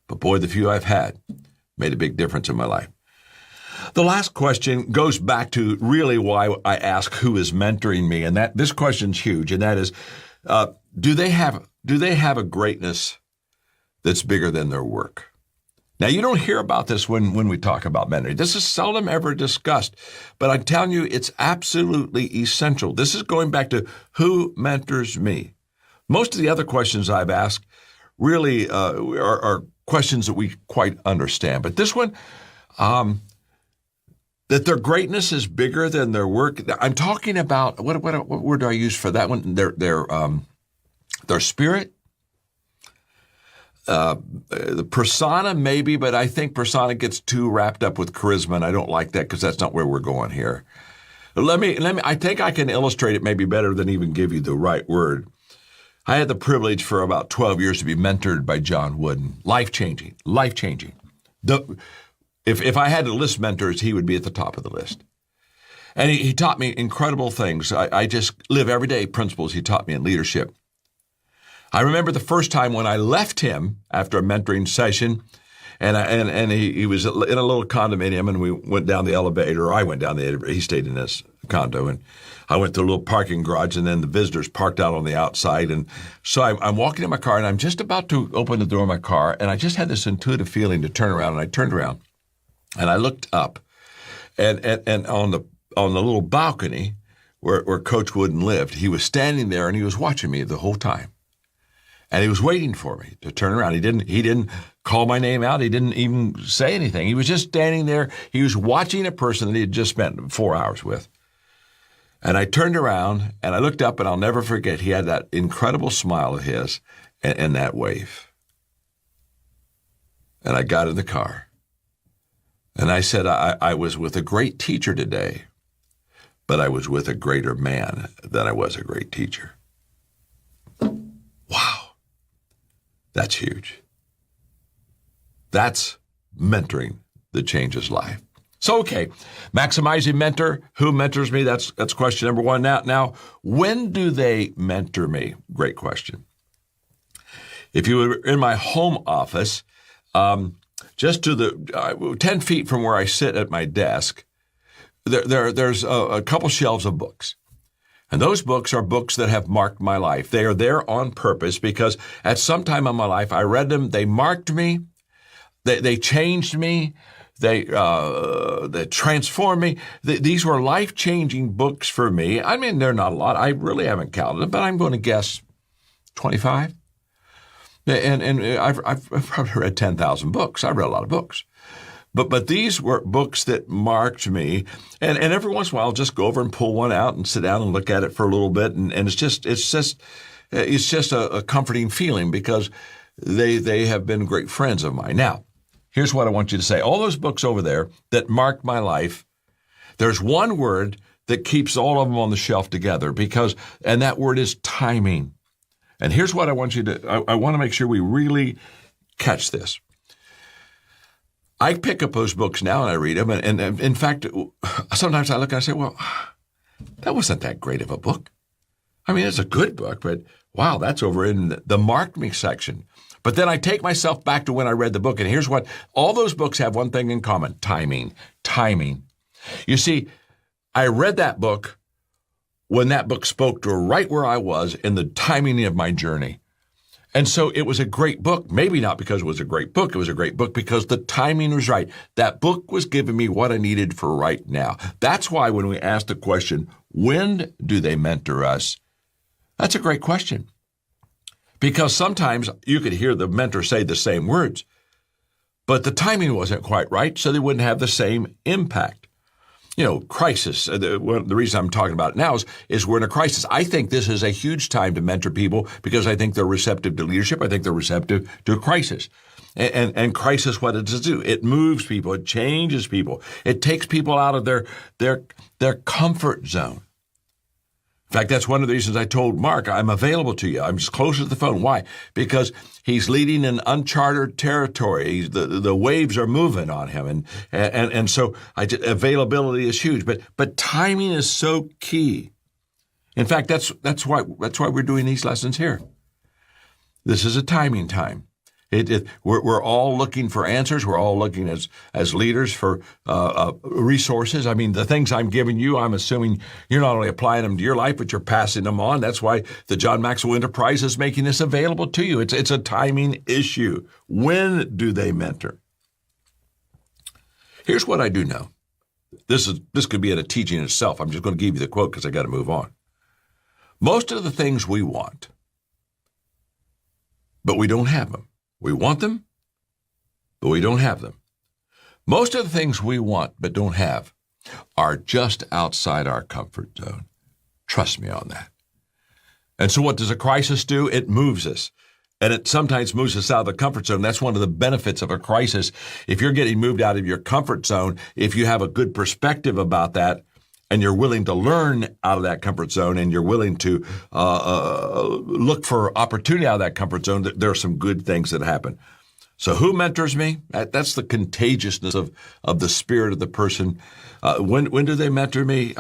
but boy, the few I've had made a big difference in my life. The last question goes back to really why I ask who is mentoring me, and that this question's huge, and that is, do they have a greatness that's bigger than their work? Now, you don't hear about this when we talk about mentoring. This is seldom ever discussed, but I'm telling you, it's absolutely essential. This is going back to who mentors me. Most of the other questions I've asked really are questions that we quite understand. But this one, that their greatness is bigger than their work. I'm talking about, what word do I use for that one? Their spirit, the persona maybe, but I think persona gets too wrapped up with charisma, and I don't like that because that's not where we're going here. Let me. I think I can illustrate it maybe better than even give you the right word. I had the privilege for about 12 years to be mentored by John Wooden. Life-changing. If I had to list mentors, he would be at the top of the list. And he taught me incredible things. I just live everyday principles he taught me in leadership. I remember the first time when I left him after a mentoring session, and he was in a little condominium, and we went down the elevator. Or I went down the elevator. He stayed in his condo, and I went to a little parking garage, and then the visitors parked out on the outside. And so I'm walking in my car, and I'm just about to open the door of my car, and I just had this intuitive feeling to turn around, and I turned around, and I looked up, and on the little balcony where Coach Wooden lived, he was standing there, and he was watching me the whole time. And he was waiting for me to turn around. He didn't call my name out. He didn't even say anything. He was just standing there. He was watching a person that he had just spent 4 hours with. And I turned around and I looked up, and I'll never forget, he had that incredible smile of his and that wave. And I got in the car. And I said, I was with a great teacher today, but I was with a greater man than I was a great teacher. Wow. That's huge. That's mentoring that changes life. So, okay, maximizing mentor. Who mentors me? That's question number one. Now, when do they mentor me? Great question. If you were in my home office, just to the 10 feet from where I sit at my desk, there's a couple shelves of books. And those books are books that have marked my life. They are there on purpose because at some time in my life, I read them. They marked me. They changed me. They transformed me. These were life-changing books for me. I mean, they're not a lot. I really haven't counted them, but I'm going to guess 25. And I've probably read 10,000 books. I've read a lot of books. But these were books that marked me. And every once in a while, I'll just go over and pull one out and sit down and look at it for a little bit. And it's just a comforting feeling because they have been great friends of mine. Now, here's what I want you to say. All those books over there that marked my life, there's one word that keeps all of them on the shelf together and that word is timing. And here's what I want you to, I want to make sure we really catch this. I pick up those books now and I read them. And in fact, sometimes I look and I say, well, that wasn't that great of a book. I mean, it's a good book, but wow, that's over in the marked me section. But then I take myself back to when I read the book. And here's what, all those books have one thing in common, timing. You see, I read that book when that book spoke to right where I was in the timing of my journey. And so it was a great book, maybe not because it was a great book. It was a great book because the timing was right. That book was giving me what I needed for right now. That's why when we ask the question, when do they mentor us? That's a great question. Because sometimes you could hear the mentor say the same words, but the timing wasn't quite right, so they wouldn't have the same impact. You know, crisis, the reason I'm talking about it now is we're in a crisis. I think this is a huge time to mentor people because I think they're receptive to leadership. I think they're receptive to a crisis. And crisis, what does it do? It moves people. It changes people. It takes people out of their comfort zone. In fact, that's one of the reasons I told Mark, I'm available to you. I'm just closer to the phone. Why? Because he's leading in uncharted territory. The waves are moving on him. And so availability is huge. But timing is so key. In fact, that's why we're doing these lessons here. This is a timing time. We're all looking for answers. We're all looking as leaders for resources. I mean, the things I'm giving you, I'm assuming you're not only applying them to your life, but you're passing them on. That's why the John Maxwell Enterprise is making this available to you. It's a timing issue. When do they mentor? Here's what I do know. This could be a teaching in itself. I'm just going to give you the quote because I got to move on. Most of the things we want, but we don't have them. We want them, but we don't have them. Most of the things we want but don't have are just outside our comfort zone. Trust me on that. And so what does a crisis do? It moves us. And it sometimes moves us out of the comfort zone. That's one of the benefits of a crisis. If you're getting moved out of your comfort zone, if you have a good perspective about that, and you're willing to learn out of that comfort zone, and you're willing to look for opportunity out of that comfort zone, there are some good things that happen. So who mentors me? That's the contagiousness of the spirit of the person. When do they mentor me?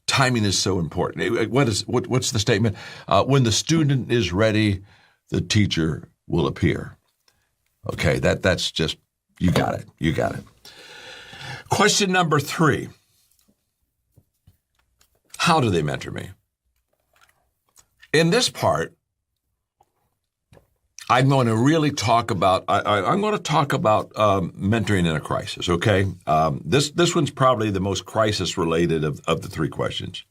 Timing is so important. What's the statement? When the student is ready, the teacher will appear. Okay, that's just, you got it. You got it. Question number 3. How do they mentor me? In this part, I'm going to really talk about, I'm going to talk about mentoring in a crisis, okay? This one's probably the most crisis-related of the 3 questions.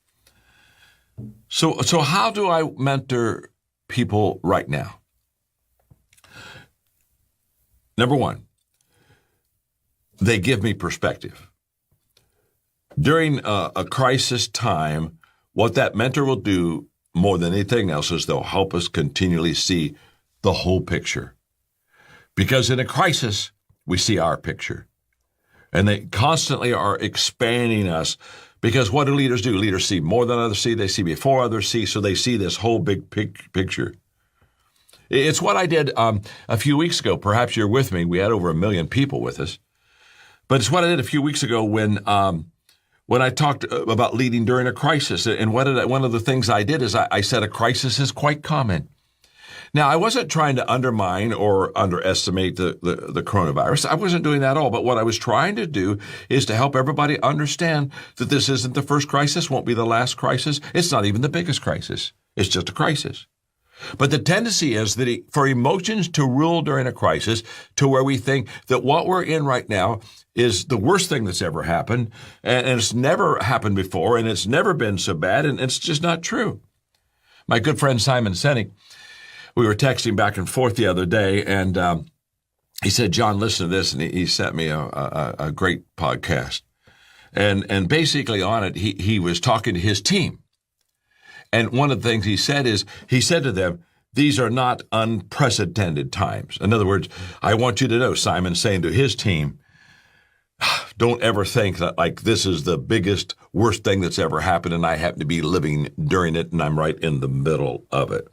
So how do I mentor people right now? Number 1, they give me perspective. During a crisis time, what that mentor will do more than anything else is they'll help us continually see the whole picture. Because in a crisis, we see our picture. And they constantly are expanding us. Because what do leaders do? Leaders see more than others see. They see before others see. So they see this whole big picture. It's what I did a few weeks ago. Perhaps you're with me. We had over 1 million people with us. But it's what I did a few weeks ago when I talked about leading during a crisis. And one of the things I did is I said a crisis is quite common. Now, I wasn't trying to undermine or underestimate the coronavirus. I wasn't doing that at all. But what I was trying to do is to help everybody understand that this isn't the first crisis, won't be the last crisis. It's not even the biggest crisis. It's just a crisis. But the tendency is that for emotions to rule during a crisis to where we think that what we're in right now is the worst thing that's ever happened, and it's never happened before, and it's never been so bad, and it's just not true. My good friend Simon Sinek, we were texting back and forth the other day, and he said, John, listen to this, and he sent me a great podcast. And basically on it, he was talking to his team. And one of the things he said is, he said to them, these are not unprecedented times. In other words, I want you to know, Simon's saying to his team, don't ever think that like this is the biggest, worst thing that's ever happened and I happen to be living during it and I'm right in the middle of it.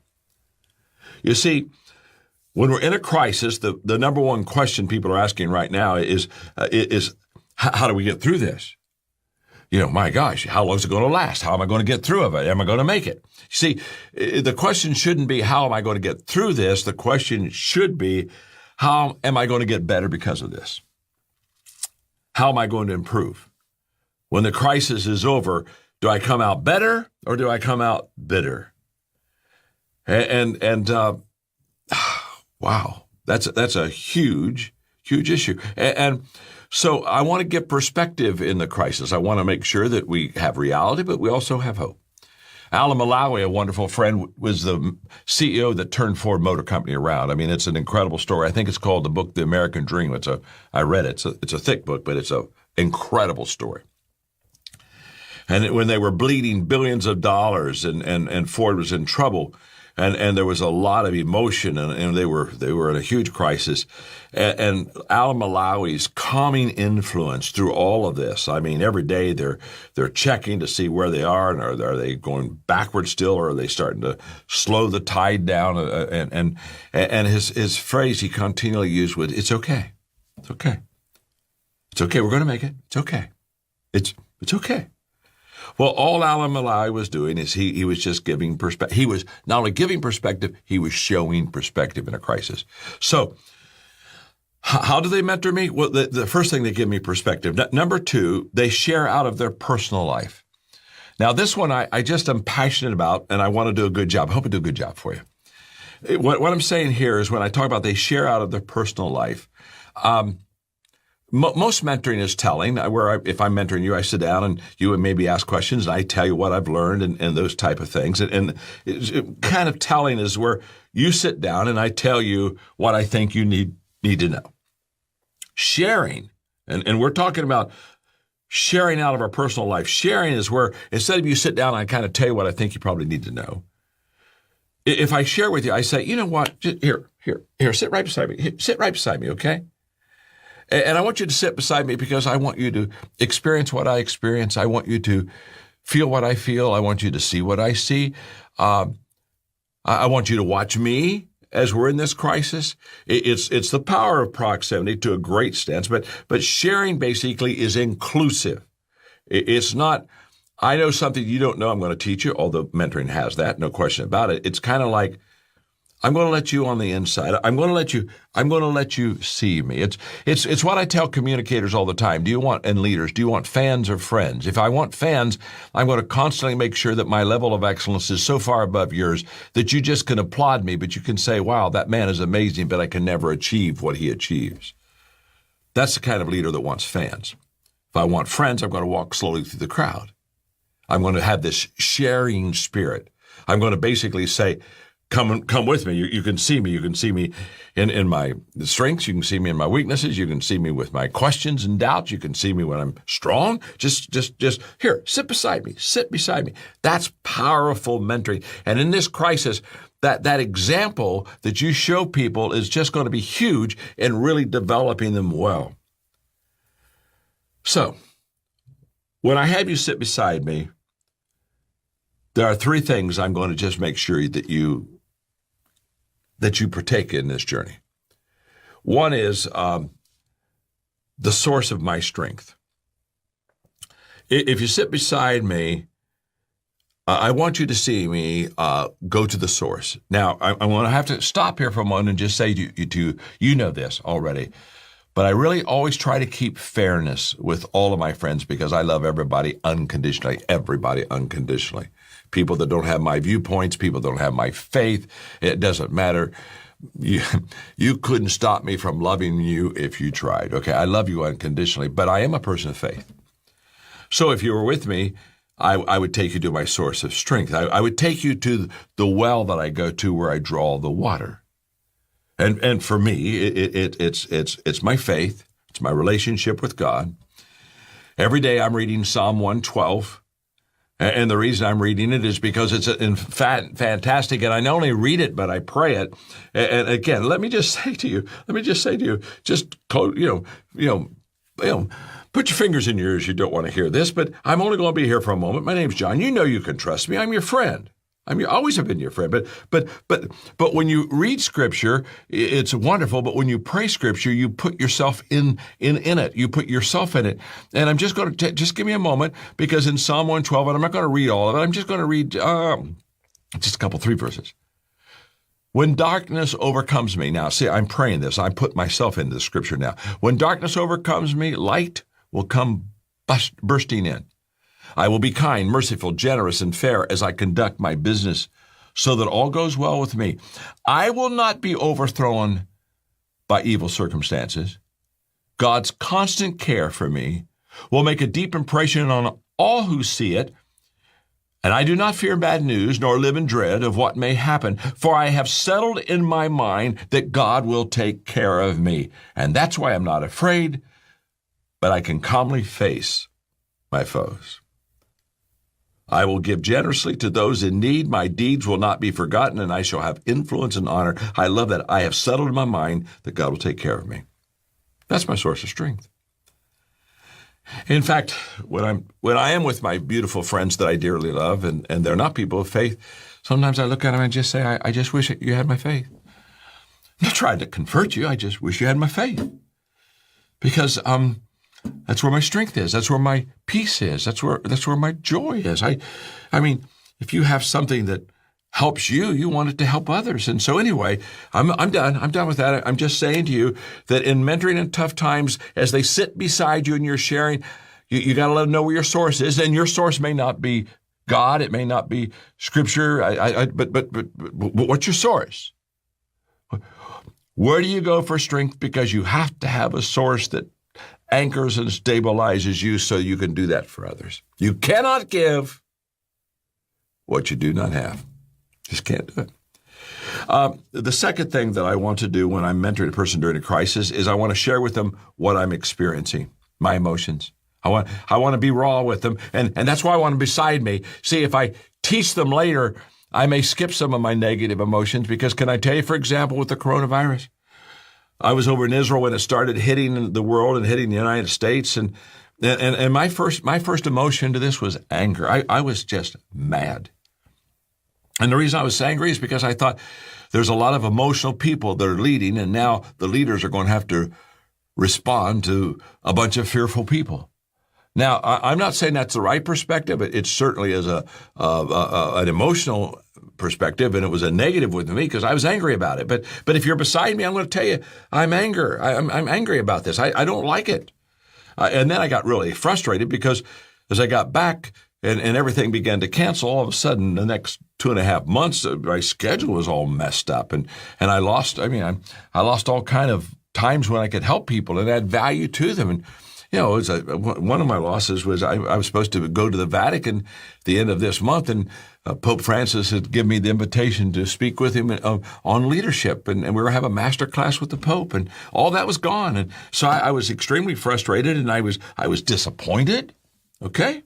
You see, when we're in a crisis, the number one question people are asking right now is how do we get through this? You know, my gosh, how long is it going to last? How am I going to get through it? Am I going to make it? See, the question shouldn't be, how am I going to get through this? The question should be, how am I going to get better because of this? How am I going to improve? When the crisis is over, do I come out better or do I come out bitter? And wow, that's a huge issue. And so I want to get perspective in the crisis. I want to make sure that we have reality, but we also have hope. Alan Malawi, a wonderful friend, was the CEO that turned Ford Motor Company around. I mean, it's an incredible story. I think it's called the book, The American Dream. I read it. It's a thick book, but it's an incredible story. And when they were bleeding billions of dollars and Ford was in trouble, and there was a lot of emotion, and they were in a huge crisis. And Alan Malawi's calming influence through all of this. I mean, every day they're checking to see where they are, and are they going backward still, or are they starting to slow the tide down? And his phrase he continually used was, "It's okay, it's okay, it's okay. We're going to make it. It's okay. It's okay." Well, all Alan Malawi was doing is he was just giving perspective. He was not only giving perspective, he was showing perspective in a crisis. So how do they mentor me? Well, the first thing, they give me perspective. Number two, they share out of their personal life. Now, this one I just am passionate about, and I want to do a good job. I hope I do a good job for you. What I'm saying here is when I talk about they share out of their personal life, most mentoring is telling, where if I'm mentoring you, I sit down and you would maybe ask questions and I tell you what I've learned and those type of things. And kind of telling is where you sit down and I tell you what I think you need to know. Sharing, and we're talking about sharing out of our personal life. Sharing is where instead of you sit down and I kind of tell you what I think you probably need to know. If I share with you, I say, you know what, just here, sit right beside me. Sit right beside me, okay? And I want you to sit beside me because I want you to experience what I experience. I want you to feel what I feel. I want you to see what I see. I want you to watch me as we're in this crisis. It's the power of proximity to a great extent, but sharing basically is inclusive. It's not, I know something you don't know, I'm going to teach you, although mentoring has that, no question about it. It's kind of like, I'm going to let you on the inside. I'm going to let you see me. It's what I tell communicators all the time. And leaders, do you want fans or friends? If I want fans, I'm going to constantly make sure that my level of excellence is so far above yours that you just can applaud me, but you can say, wow, that man is amazing, but I can never achieve what he achieves. That's the kind of leader that wants fans. If I want friends, I'm going to walk slowly through the crowd. I'm going to have this sharing spirit. I'm going to basically say, Come with me. You can see me. You can see me in my strengths. You can see me in my weaknesses. You can see me with my questions and doubts. You can see me when I'm strong. Just here, sit beside me. Sit beside me. That's powerful mentoring. And in this crisis, that example that you show people is just going to be huge in really developing them well. So, when I have you sit beside me, there are three things I'm going to just make sure that you partake in this journey. One is the source of my strength. If you sit beside me, I want you to see me go to the source. Now, I'm going to have to stop here for a moment and just say you know this already, but I really always try to keep fairness with all of my friends because I love everybody unconditionally. people that don't have my viewpoints, people that don't have my faith. It doesn't matter. You couldn't stop me from loving you if you tried. Okay, I love you unconditionally, but I am a person of faith. So if you were with me, I would take you to my source of strength. I would take you to the well that I go to where I draw the water. And for me, it's my faith. It's my relationship with God. Every day I'm reading Psalm 112. And the reason I'm reading it is because it's fantastic. And I not only read it, but I pray it. And again, let me just say to you, just close, put your fingers in your ears. You don't want to hear this, but I'm only going to be here for a moment. My name's John. You know you can trust me. I'm your friend. Always have been your friend. But when you read Scripture, it's wonderful. But when you pray Scripture, you put yourself in it. You put yourself in it. And I'm just going to just give me a moment, because in Psalm 112, and I'm not going to read all of it. I'm just going to read just a couple, 3 verses. When darkness overcomes me. Now, see, I'm praying this. I put myself into the Scripture now. When darkness overcomes me, light will come bursting in. I will be kind, merciful, generous, and fair as I conduct my business, so that all goes well with me. I will not be overthrown by evil circumstances. God's constant care for me will make a deep impression on all who see it, and I do not fear bad news, nor live in dread of what may happen, for I have settled in my mind that God will take care of me. And that's why I'm not afraid, but I can calmly face my foes. I will give generously to those in need. My deeds will not be forgotten, and I shall have influence and honor. I love that. I have settled in my mind that God will take care of me. That's my source of strength. In fact, when I am with my beautiful friends that I dearly love, and they're not people of faith, sometimes I look at them and just say, I just wish you had my faith. I'm not trying to convert you. I just wish you had my faith. Because that's where my strength is. That's where my peace is. That's where my joy is. I mean, if you have something that helps you, you want it to help others. And so anyway, I'm done. I'm done with that. I'm just saying to you that in mentoring in tough times, as they sit beside you and you're sharing, you got to let them know where your source is. And your source may not be God. It may not be Scripture. But what's your source? Where do you go for strength? Because you have to have a source that anchors and stabilizes you so you can do that for others. You cannot give what you do not have. Just can't do it. The second thing that I want to do when I'm mentoring a person during a crisis is I want to share with them what I'm experiencing, my emotions. I want to be raw with them, and that's why I want them beside me. See, if I teach them later, I may skip some of my negative emotions, because can I tell you, for example, with the coronavirus, I was over in Israel when it started hitting the world and hitting the United States, and my first emotion to this was anger. I was just mad. And the reason I was angry is because I thought there's a lot of emotional people that are leading, and now the leaders are going to have to respond to a bunch of fearful people. Now, I'm not saying that's the right perspective. It certainly is an emotional perspective, and it was a negative with me because I was angry about it. But if you're beside me, I'm going to tell you I'm angry about this. I don't like it. And then I got really frustrated because as I got back and everything began to cancel, all of a sudden the next 2.5 months, my schedule was all messed up, and I lost. I lost all kind of times when I could help people and add value to them. And it was one of my losses was I was supposed to go to the Vatican at the end of this month, and Pope Francis had given me the invitation to speak with him on leadership, and we were going to have a master class with the Pope, and all that was gone. And so I was extremely frustrated, and I was disappointed. Okay.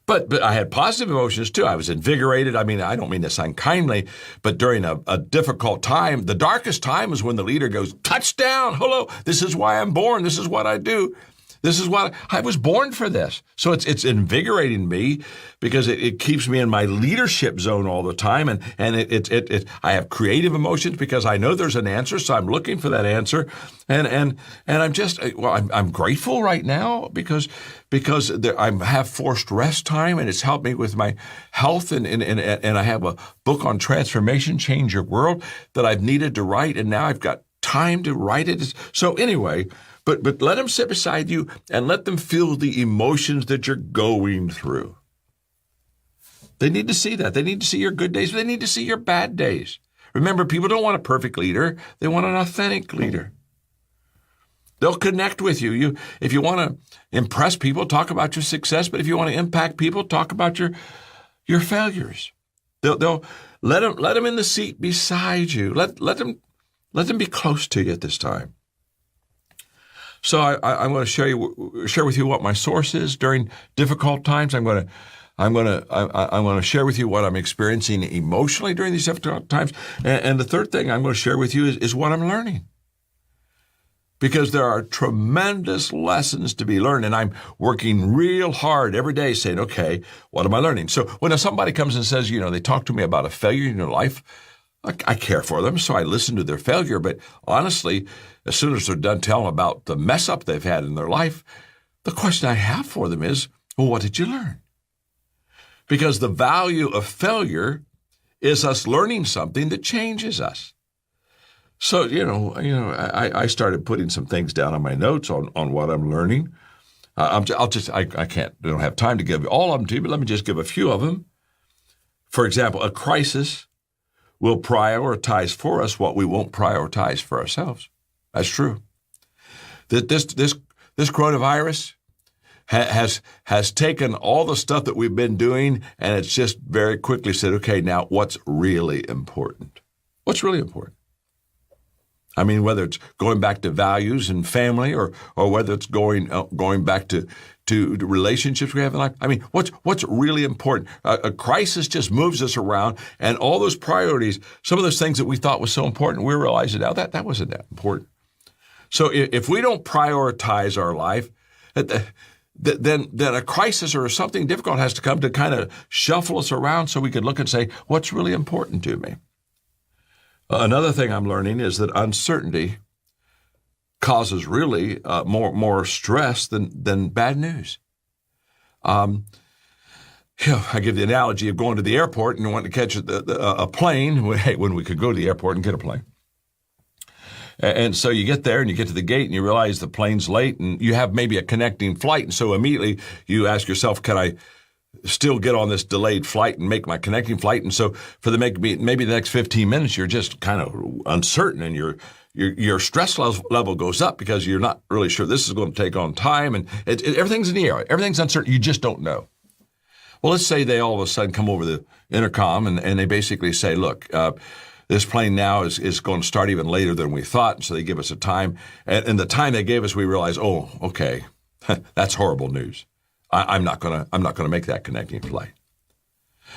But I had positive emotions too. I was invigorated. I don't mean this unkindly, but during a difficult time, the darkest time is when the leader goes, touchdown, hello, this is why I'm born, this is what I do. This is what I was born for this. So it's invigorating me because it keeps me in my leadership zone all the time. And I have creative emotions because I know there's an answer. So I'm looking for that answer. And I'm grateful right now because I have forced rest time, and it's helped me with my health. And I have a book on transformation, Change Your World, that I've needed to write. And now I've got time to write it. So anyway, But let them sit beside you and let them feel the emotions that you're going through. They need to see that. They need to see your good days, but they need to see your bad days. Remember, people don't want a perfect leader. They want an authentic leader. They'll connect with you. If you want to impress people, talk about your success. But if you want to impact people, talk about your failures. They'll let them in the seat beside you. Let them be close to you at this time. So I'm going to share with you what my source is during difficult times. I'm going to share with you what I'm experiencing emotionally during these difficult times. And the third thing I'm going to share with you is what I'm learning. Because there are tremendous lessons to be learned, and I'm working real hard every day saying, okay, what am I learning? So when somebody comes and says, they talk to me about a failure in their life, I care for them, so I listen to their failure. But honestly, as soon as they're done telling about the mess up they've had in their life, the question I have for them is, well, what did you learn? Because the value of failure is us learning something that changes us. So, I started putting some things down on my notes on what I'm learning. I don't have time to give all of them to you, but let me just give a few of them. For example, a crisis will prioritize for us what we won't prioritize for ourselves. That's true. That this coronavirus has taken all the stuff that we've been doing, and it's just very quickly said, okay, now what's really important? What's really important? I mean, whether it's going back to values and family, or whether it's going back to relationships we have in life. I mean, what's really important? A crisis just moves us around, and all those priorities, some of those things that we thought was so important, we're realizing now that wasn't that important. So if we don't prioritize our life, then a crisis or something difficult has to come to kind of shuffle us around so we could look and say, what's really important to me? Another thing I'm learning is that uncertainty causes really more stress than bad news. I give the analogy of going to the airport and wanting to catch a plane when we could go to the airport and get a plane. And so you get there and you get to the gate and you realize the plane's late and you have maybe a connecting flight. And so immediately you ask yourself, can I still get on this delayed flight and make my connecting flight? And so for maybe the next 15 minutes, you're just kind of uncertain, and your stress level goes up because you're not really sure this is going to take on time, and everything's in the air. Everything's uncertain. You just don't know. Well, let's say they all of a sudden come over the intercom and they basically say, look, this plane now is going to start even later than we thought. And so they give us a time. And the time they gave us, we realized, oh, okay, that's horrible news. I'm not gonna make that connecting flight.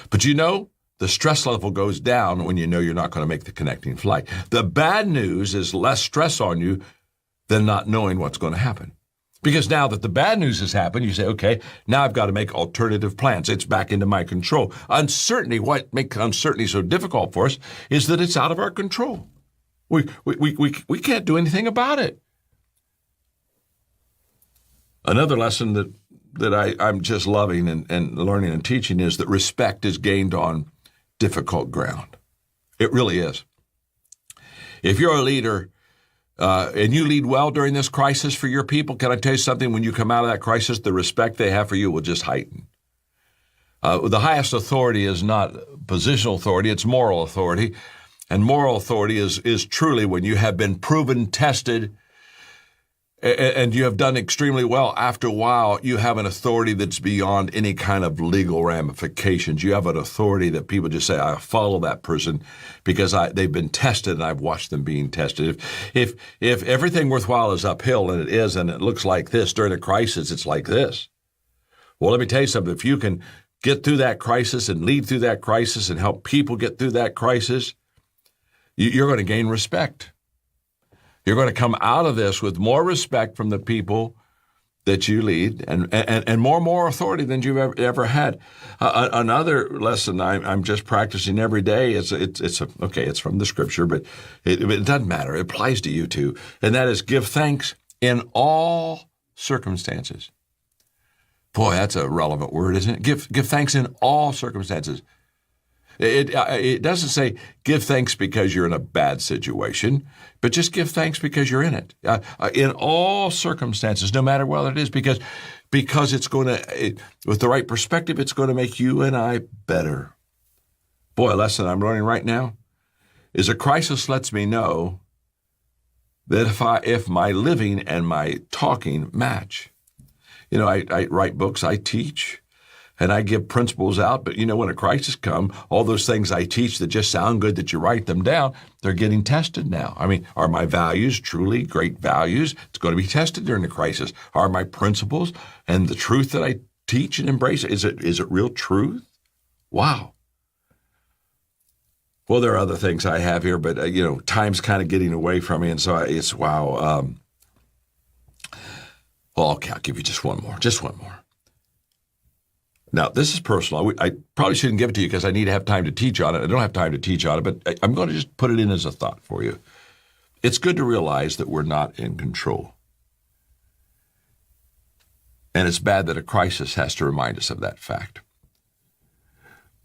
But the stress level goes down when you know you're not going to make the connecting flight. The bad news is less stress on you than not knowing what's going to happen. Because now that the bad news has happened, you say, okay, now I've got to make alternative plans. It's back into my control. Uncertainty, what makes uncertainty so difficult for us is that it's out of our control. We can't do anything about it. Another lesson that I'm just loving and learning and teaching is that respect is gained on difficult ground. It really is. If you're a leader and you lead well during this crisis for your people, can I tell you something? When you come out of that crisis, the respect they have for you will just heighten. The highest authority is not positional authority, it's moral authority. And moral authority is truly when you have been proven, tested, and you have done extremely well. After a while, you have an authority that's beyond any kind of legal ramifications. You have an authority that people just say, I follow that person because they've been tested and I've watched them being tested. If everything worthwhile is uphill, and it is, and it looks like this during a crisis, it's like this. Well, let me tell you something. If you can get through that crisis and lead through that crisis and help people get through that crisis, you're going to gain respect. You're going to come out of this with more respect from the people that you lead and more authority than you've ever had. Another lesson I'm just practicing every day is it's from the scripture, but it doesn't matter. It applies to you too. And that is give thanks in all circumstances. Boy, that's a relevant word, isn't it? Give thanks in all circumstances. It doesn't say give thanks because you're in a bad situation, but just give thanks because you're in it. In all circumstances, no matter what it is, because it's going to, with the right perspective, it's going to make you and I better. Boy, a lesson I'm learning right now is a crisis lets me know that if my living and my talking match. I write books, I teach, and I give principles out. But when a crisis comes, all those things I teach that just sound good that you write them down, they're getting tested now. I mean, are my values truly great values? It's going to be tested during the crisis. Are my principles and the truth that I teach and embrace, is it real truth? Wow. Well, there are other things I have here, but, time's kind of getting away from me. And so it's, wow. Well, okay, I'll give you just one more. Now, this is personal. I probably shouldn't give it to you because I need to have time to teach on it. I don't have time to teach on it, but I'm going to just put it in as a thought for you. It's good to realize that we're not in control. And it's bad that a crisis has to remind us of that fact.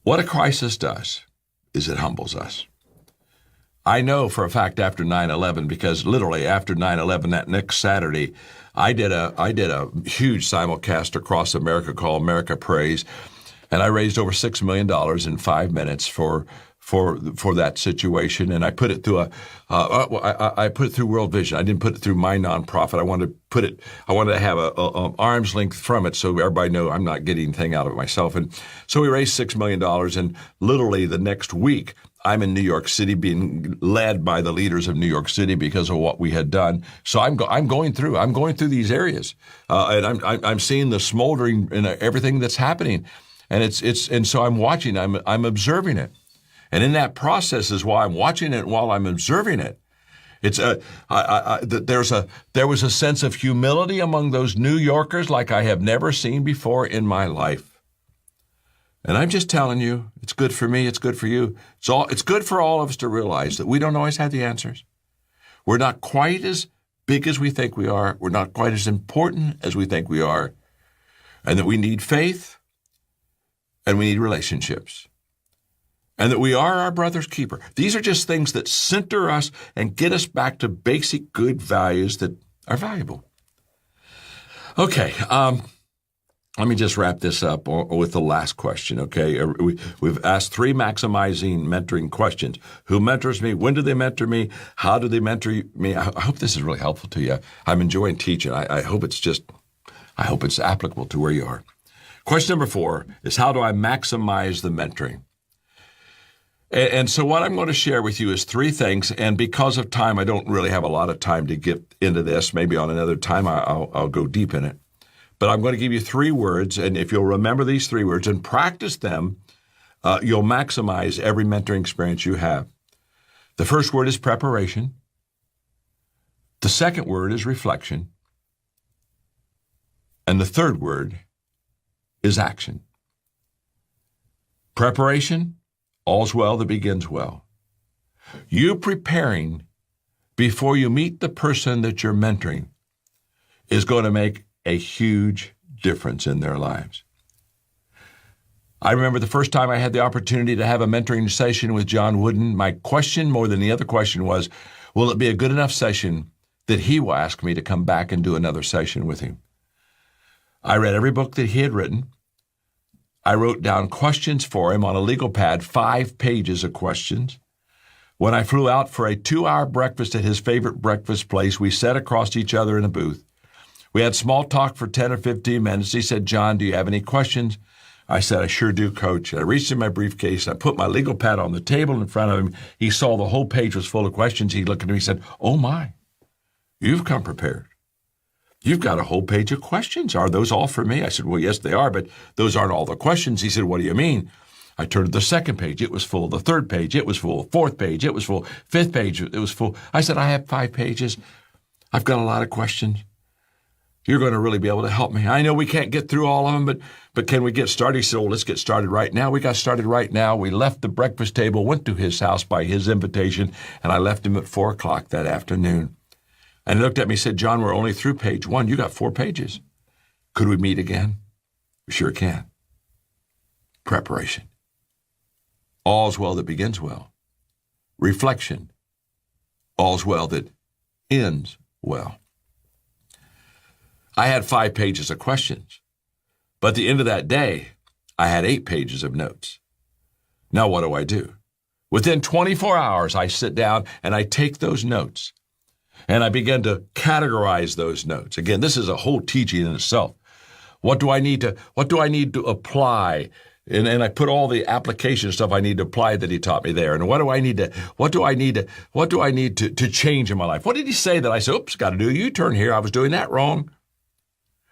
What a crisis does is it humbles us. I know for a fact after 9/11, because literally after 9/11, that next Saturday, I did a huge simulcast across America called America Prays, and I raised over $6 million in 5 minutes for that situation, and I put it through I put it through World Vision. I didn't put it through my nonprofit. I wanted to have a arm's length from it so everybody know I'm not getting anything out of it myself. And so we raised $6 million, and literally the next week, I'm in New York City being led by the leaders of New York City because of what we had done. So I'm going through these areas, and I'm seeing the smoldering in everything that's happening, and so I'm watching, I'm observing it. And in that process is why I'm watching it while I'm observing it. There was a sense of humility among those New Yorkers like I have never seen before in my life. And I'm just telling you, it's good for me, it's good for you. It's good for all of us to realize that we don't always have the answers. We're not quite as big as we think we are. We're not quite as important as we think we are. And that we need faith and we need relationships. And that we are our brother's keeper. These are just things that center us and get us back to basic good values that are valuable. Okay, let me just wrap this up with the last question, okay? We've asked 3 maximizing mentoring questions. Who mentors me? When do they mentor me? How do they mentor me? I hope this is really helpful to you. I'm enjoying teaching. I hope it's applicable to where you are. Question number 4 is, how do I maximize the mentoring? And so what I'm going to share with you is 3 things, and because of time, I don't really have a lot of time to get into this. Maybe on another time I'll go deep in it. But I'm going to give you 3 words, and if you'll remember these 3 words and practice them, you'll maximize every mentoring experience you have. The first word is preparation. The second word is reflection. And the third word is action. Preparation, all's well that begins well. You preparing before you meet the person that you're mentoring is going to make a huge difference in their lives. I remember the first time I had the opportunity to have a mentoring session with John Wooden, my question more than the other question was, will it be a good enough session that he will ask me to come back and do another session with him? I read every book that he had written. I wrote down questions for him on a legal pad, 5 pages of questions. When I flew out for a 2-hour breakfast at his favorite breakfast place, we sat across each other in a booth. We had small talk for 10 or 15 minutes. He said, John, do you have any questions? I said, I sure do, Coach. I reached in my briefcase. I put my legal pad on the table in front of him. He saw the whole page was full of questions. He looked at me and said, oh, my, you've come prepared. You've got a whole page of questions. Are those all for me? I said, well, yes, they are, but those aren't all the questions. He said, what do you mean? I turned to the second page. It was full. The third page, it was full. Fourth page, it was full. Fifth page, it was full. I said, I have 5 pages. I've got a lot of questions. You're going to really be able to help me. I know we can't get through all of them, but can we get started? He said, well, let's get started right now. We got started right now. We left the breakfast table, went to his house by his invitation, and I left him at 4 o'clock that afternoon. And he looked at me and said, John, we're only through page 1. You got 4 pages. Could we meet again? We sure can. Preparation. all's well that begins well. Reflection, all's well that ends well. I had 5 pages of questions, but at the end of that day, I had 8 pages of notes. Now what do? Within 24 hours, I sit down and I take those notes and I begin to categorize those notes. Again, this is a whole teaching in itself. What do I need to apply? And I put all the application stuff I need to apply that he taught me there. And what do I need to change in my life? What did he say that I said, oops, got to do a U-turn here. I was doing that wrong.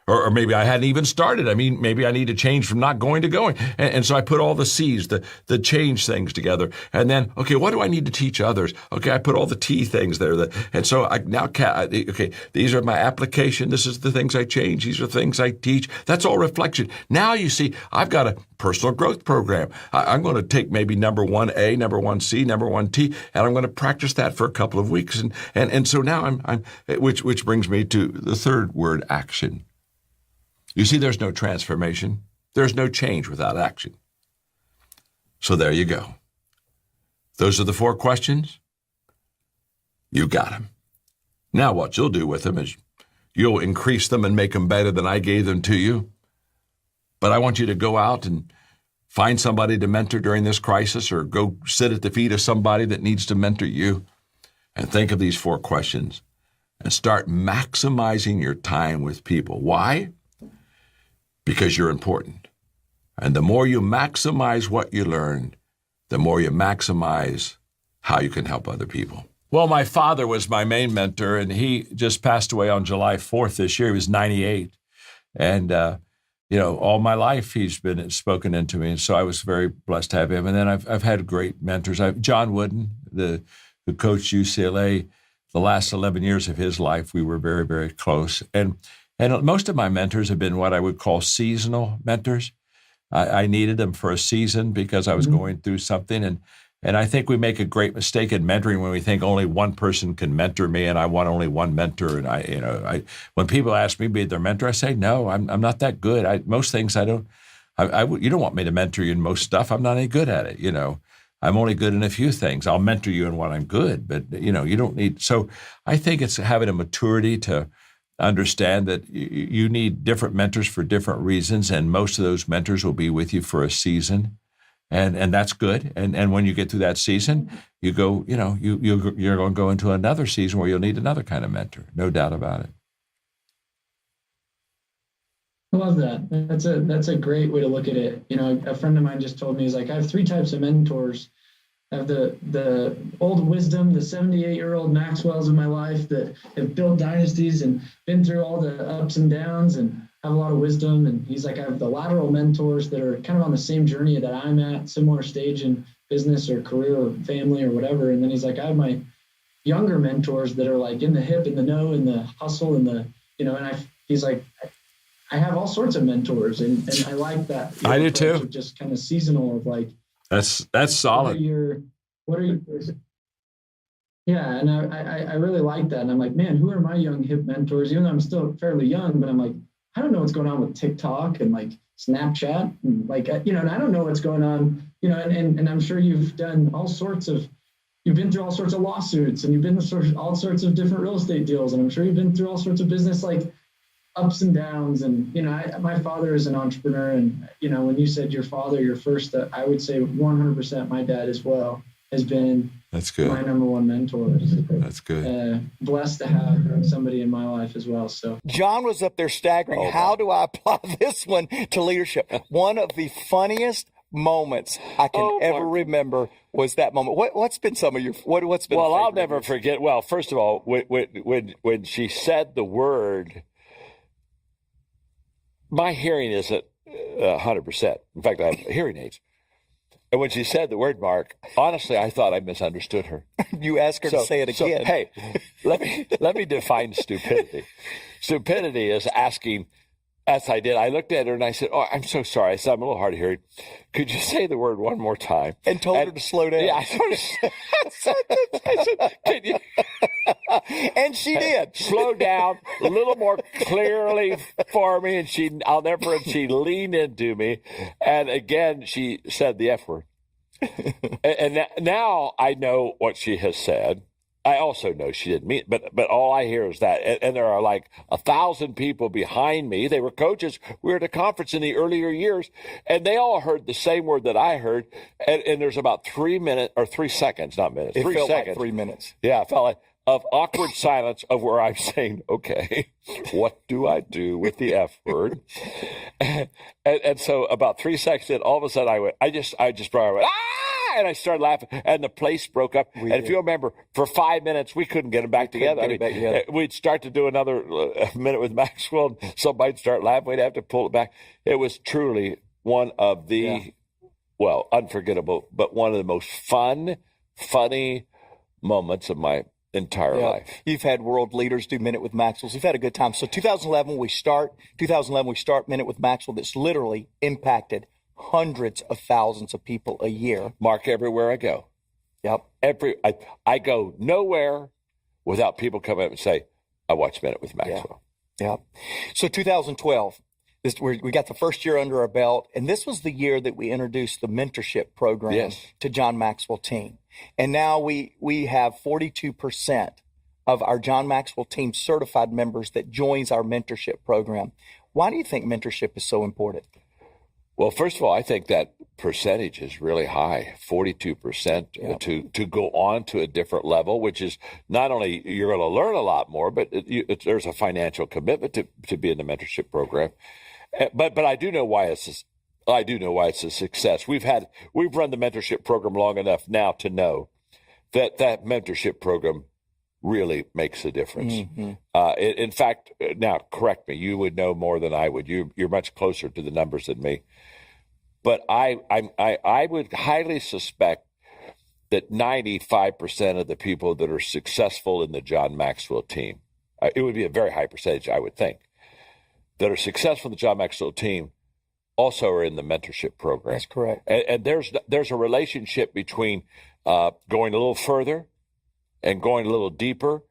Or maybe I hadn't even started. I mean, maybe I need to change from not going to going. And so I put all the C's, the change things together. And then, okay, what do I need to teach others? Okay, I put all the T things there. And so okay, these are my application. This is the things I change. These are things I teach. That's all reflection. Now you see, I've got a personal growth program. I'm going to take maybe number 1A, number 1C, number 1T, and I'm going to practice that for a couple of weeks. And so now which brings me to the third word, action. You see, there's no transformation. There's no change without action. So there you go. Those are the 4 questions. You got them. Now what you'll do with them is you'll increase them and make them better than I gave them to you. But I want you to go out and find somebody to mentor during this crisis, or go sit at the feet of somebody that needs to mentor you, and think of these 4 questions and start maximizing your time with people. Why? Because you're important. And the more you maximize what you learned, the more you maximize how you can help other people. Well, my father was my main mentor, and he just passed away on July 4th this year. He was 98. And, all my life he's been spoken into me. And so I was very blessed to have him. And then I've had great mentors. John Wooden, who coached UCLA, the last 11 years of his life, we were very, very close. And most of my mentors have been what I would call seasonal mentors. I needed them for a season because I was going through something. And I think we make a great mistake in mentoring when we think only one person can mentor me and I want only one mentor. And when people ask me to be their mentor, I say, no, I'm not that good. Most things I don't, you don't want me to mentor you in most stuff. I'm not any good at it. I'm only good in a few things. I'll mentor you in what I'm good, but you don't need. So I think it's having a maturity to understand that you need different mentors for different reasons, and most of those mentors will be with you for a season, and that's good. And when you get through that season, you go, you're going to go into another season where you'll need another kind of mentor, no doubt about it. I love that. That's a great way to look at it. A friend of mine just told me, he's like, I have 3 types of mentors. I have the old wisdom, the 78-year-old Maxwells in my life that have built dynasties and been through all the ups and downs and have a lot of wisdom. And he's like, I have the lateral mentors that are kind of on the same journey that I'm at, similar stage in business or career or family or whatever. And then he's like, I have my younger mentors that are like in the hip, in the know, in the hustle, and he's like, I have all sorts of mentors, and I like that. I do too. Just kind of seasonal of like, that's solid. What are you? Yeah, and I really like that. And I'm like, man, who are my young hip mentors? Even though I'm still fairly young, but I'm like, I don't know what's going on with TikTok and like Snapchat, and like and I don't know what's going on, and I'm sure you've done you've been through all sorts of lawsuits, and you've been through all sorts of different real estate deals, and I'm sure you've been through all sorts of business like ups and downs. And my father is an entrepreneur, and when you said your father, your first, I would say 100% my dad as well has been that's good my number one mentor. That's good. Blessed to have somebody in my life as well. So John was up there staggering. How do I apply this one to leadership? One of the funniest moments I can ever remember was that moment. What's been some of your what's been? Well, I'll never forget. Well, first of all, when she said the word, my hearing isn't 100%. In fact, I have hearing aids. And when she said the word, Mark, honestly, I thought I misunderstood her. You asked her to say it again. So, hey, let me define stupidity. Stupidity is asking, as I did, I looked at her and I said, oh, I'm so sorry. I said, I'm a little hard of hearing. Could you say the word one more time? And told her to slow down. Yeah, I said, can you? And she did. Slow down a little more clearly for me. And I'll never forget, she leaned into me. And again, she said the F word. and now I know what she has said. I also know she didn't mean it, but all I hear is that. And there are like 1,000 people behind me. They were coaches. We were at a conference in the earlier years, and they all heard the same word that I heard. And there's about 3 minutes, or 3 seconds, not minutes, It 3 felt seconds. like 3 minutes. Yeah, it felt like of awkward silence of where I'm saying, okay, what do I do with the F word? And so about 3 seconds in, all of a sudden I went, I just went, ah! And I started laughing, and the place broke up. If you remember, for 5 minutes, we couldn't get them back together. We'd start to do another minute with Maxwell, and somebody'd start laughing. We'd have to pull it back. It was truly one of the, well, unforgettable, but one of the most funny moments of my entire life. You've had world leaders do Minute with Maxwell. You've had a good time. So 2011, we start Minute with Maxwell that's literally impacted hundreds of thousands of people a year. Mark, everywhere I go. Yep. I go nowhere without people coming up and say, I watched Minute with Maxwell. Yeah. So 2012, we got the first year under our belt, and this was the year that we introduced the mentorship program to John Maxwell team. And now we have 42% of our John Maxwell team certified members that joins our mentorship program. Why do you think mentorship is so important? Well, first of all, I think that percentage is really high, 42% to go on to a different level, which is not only you're going to learn a lot more, but there's a financial commitment to be in the mentorship program. But I do know why it's a success. We've run the mentorship program long enough now to know that mentorship program really makes a difference. Mm-hmm. In fact, now correct me, you would know more than I would. You're much closer to the numbers than me. But I would highly suspect that 95% of the people that are successful in the John Maxwell team, it would be a very high percentage, I would think, that are successful in the John Maxwell team also are in the mentorship program. That's correct. And there's a relationship between going a little further and going a little deeper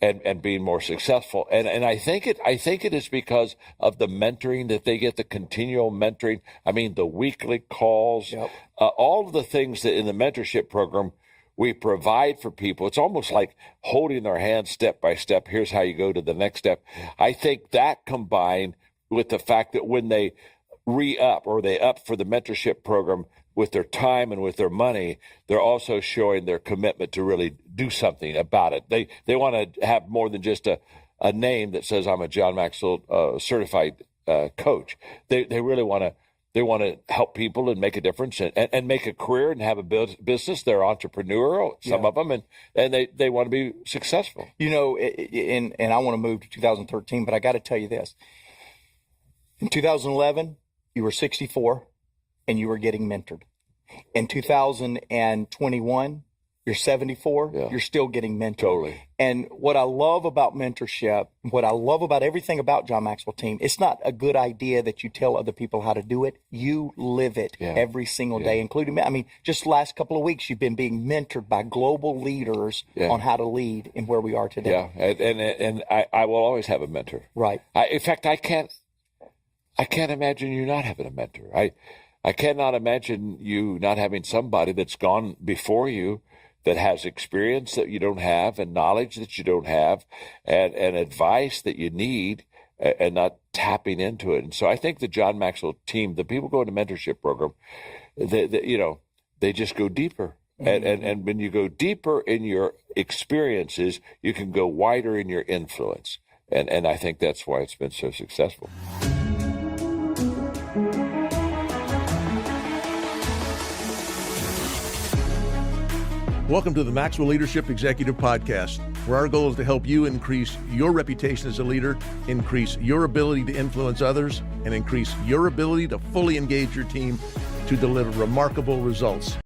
and being more successful. And I think it is because of the mentoring that they get, the continual mentoring. I mean, the weekly calls, all of the things that in the mentorship program we provide for people. It's almost like holding their hand step by step. Here's how you go to the next step. I think that combined with the fact that when they re-up or they up for the mentorship program with their time and with their money, they're also showing their commitment to really do something about it. They want to have more than just a name that says I'm a John Maxwell certified coach. They really want to help people and make a difference and make a career and have a business. They're entrepreneurial, some of them, and they want to be successful. You know, and I want to move to 2013, but I got to tell you this. In 2011, you were 64 and you were getting mentored. In 2021, you're 74, you're still getting mentored. Totally. And what I love about mentorship, what I love about everything about John Maxwell team, it's not a good idea that you tell other people how to do it. You live it every single day, including me. I mean, just the last couple of weeks, you've been being mentored by global leaders on how to lead and where we are today. Yeah, and I will always have a mentor. Right. In fact, I can't imagine you not having a mentor. I cannot imagine you not having somebody that's gone before you that has experience that you don't have and knowledge that you don't have and advice that you need and not tapping into it. And so I think the John Maxwell team, the people going to mentorship program, they just go deeper. Mm-hmm. And when you go deeper in your experiences, you can go wider in your influence. And I think that's why it's been so successful. Welcome to the Maxwell Leadership Executive Podcast, where our goal is to help you increase your reputation as a leader, increase your ability to influence others, and increase your ability to fully engage your team to deliver remarkable results.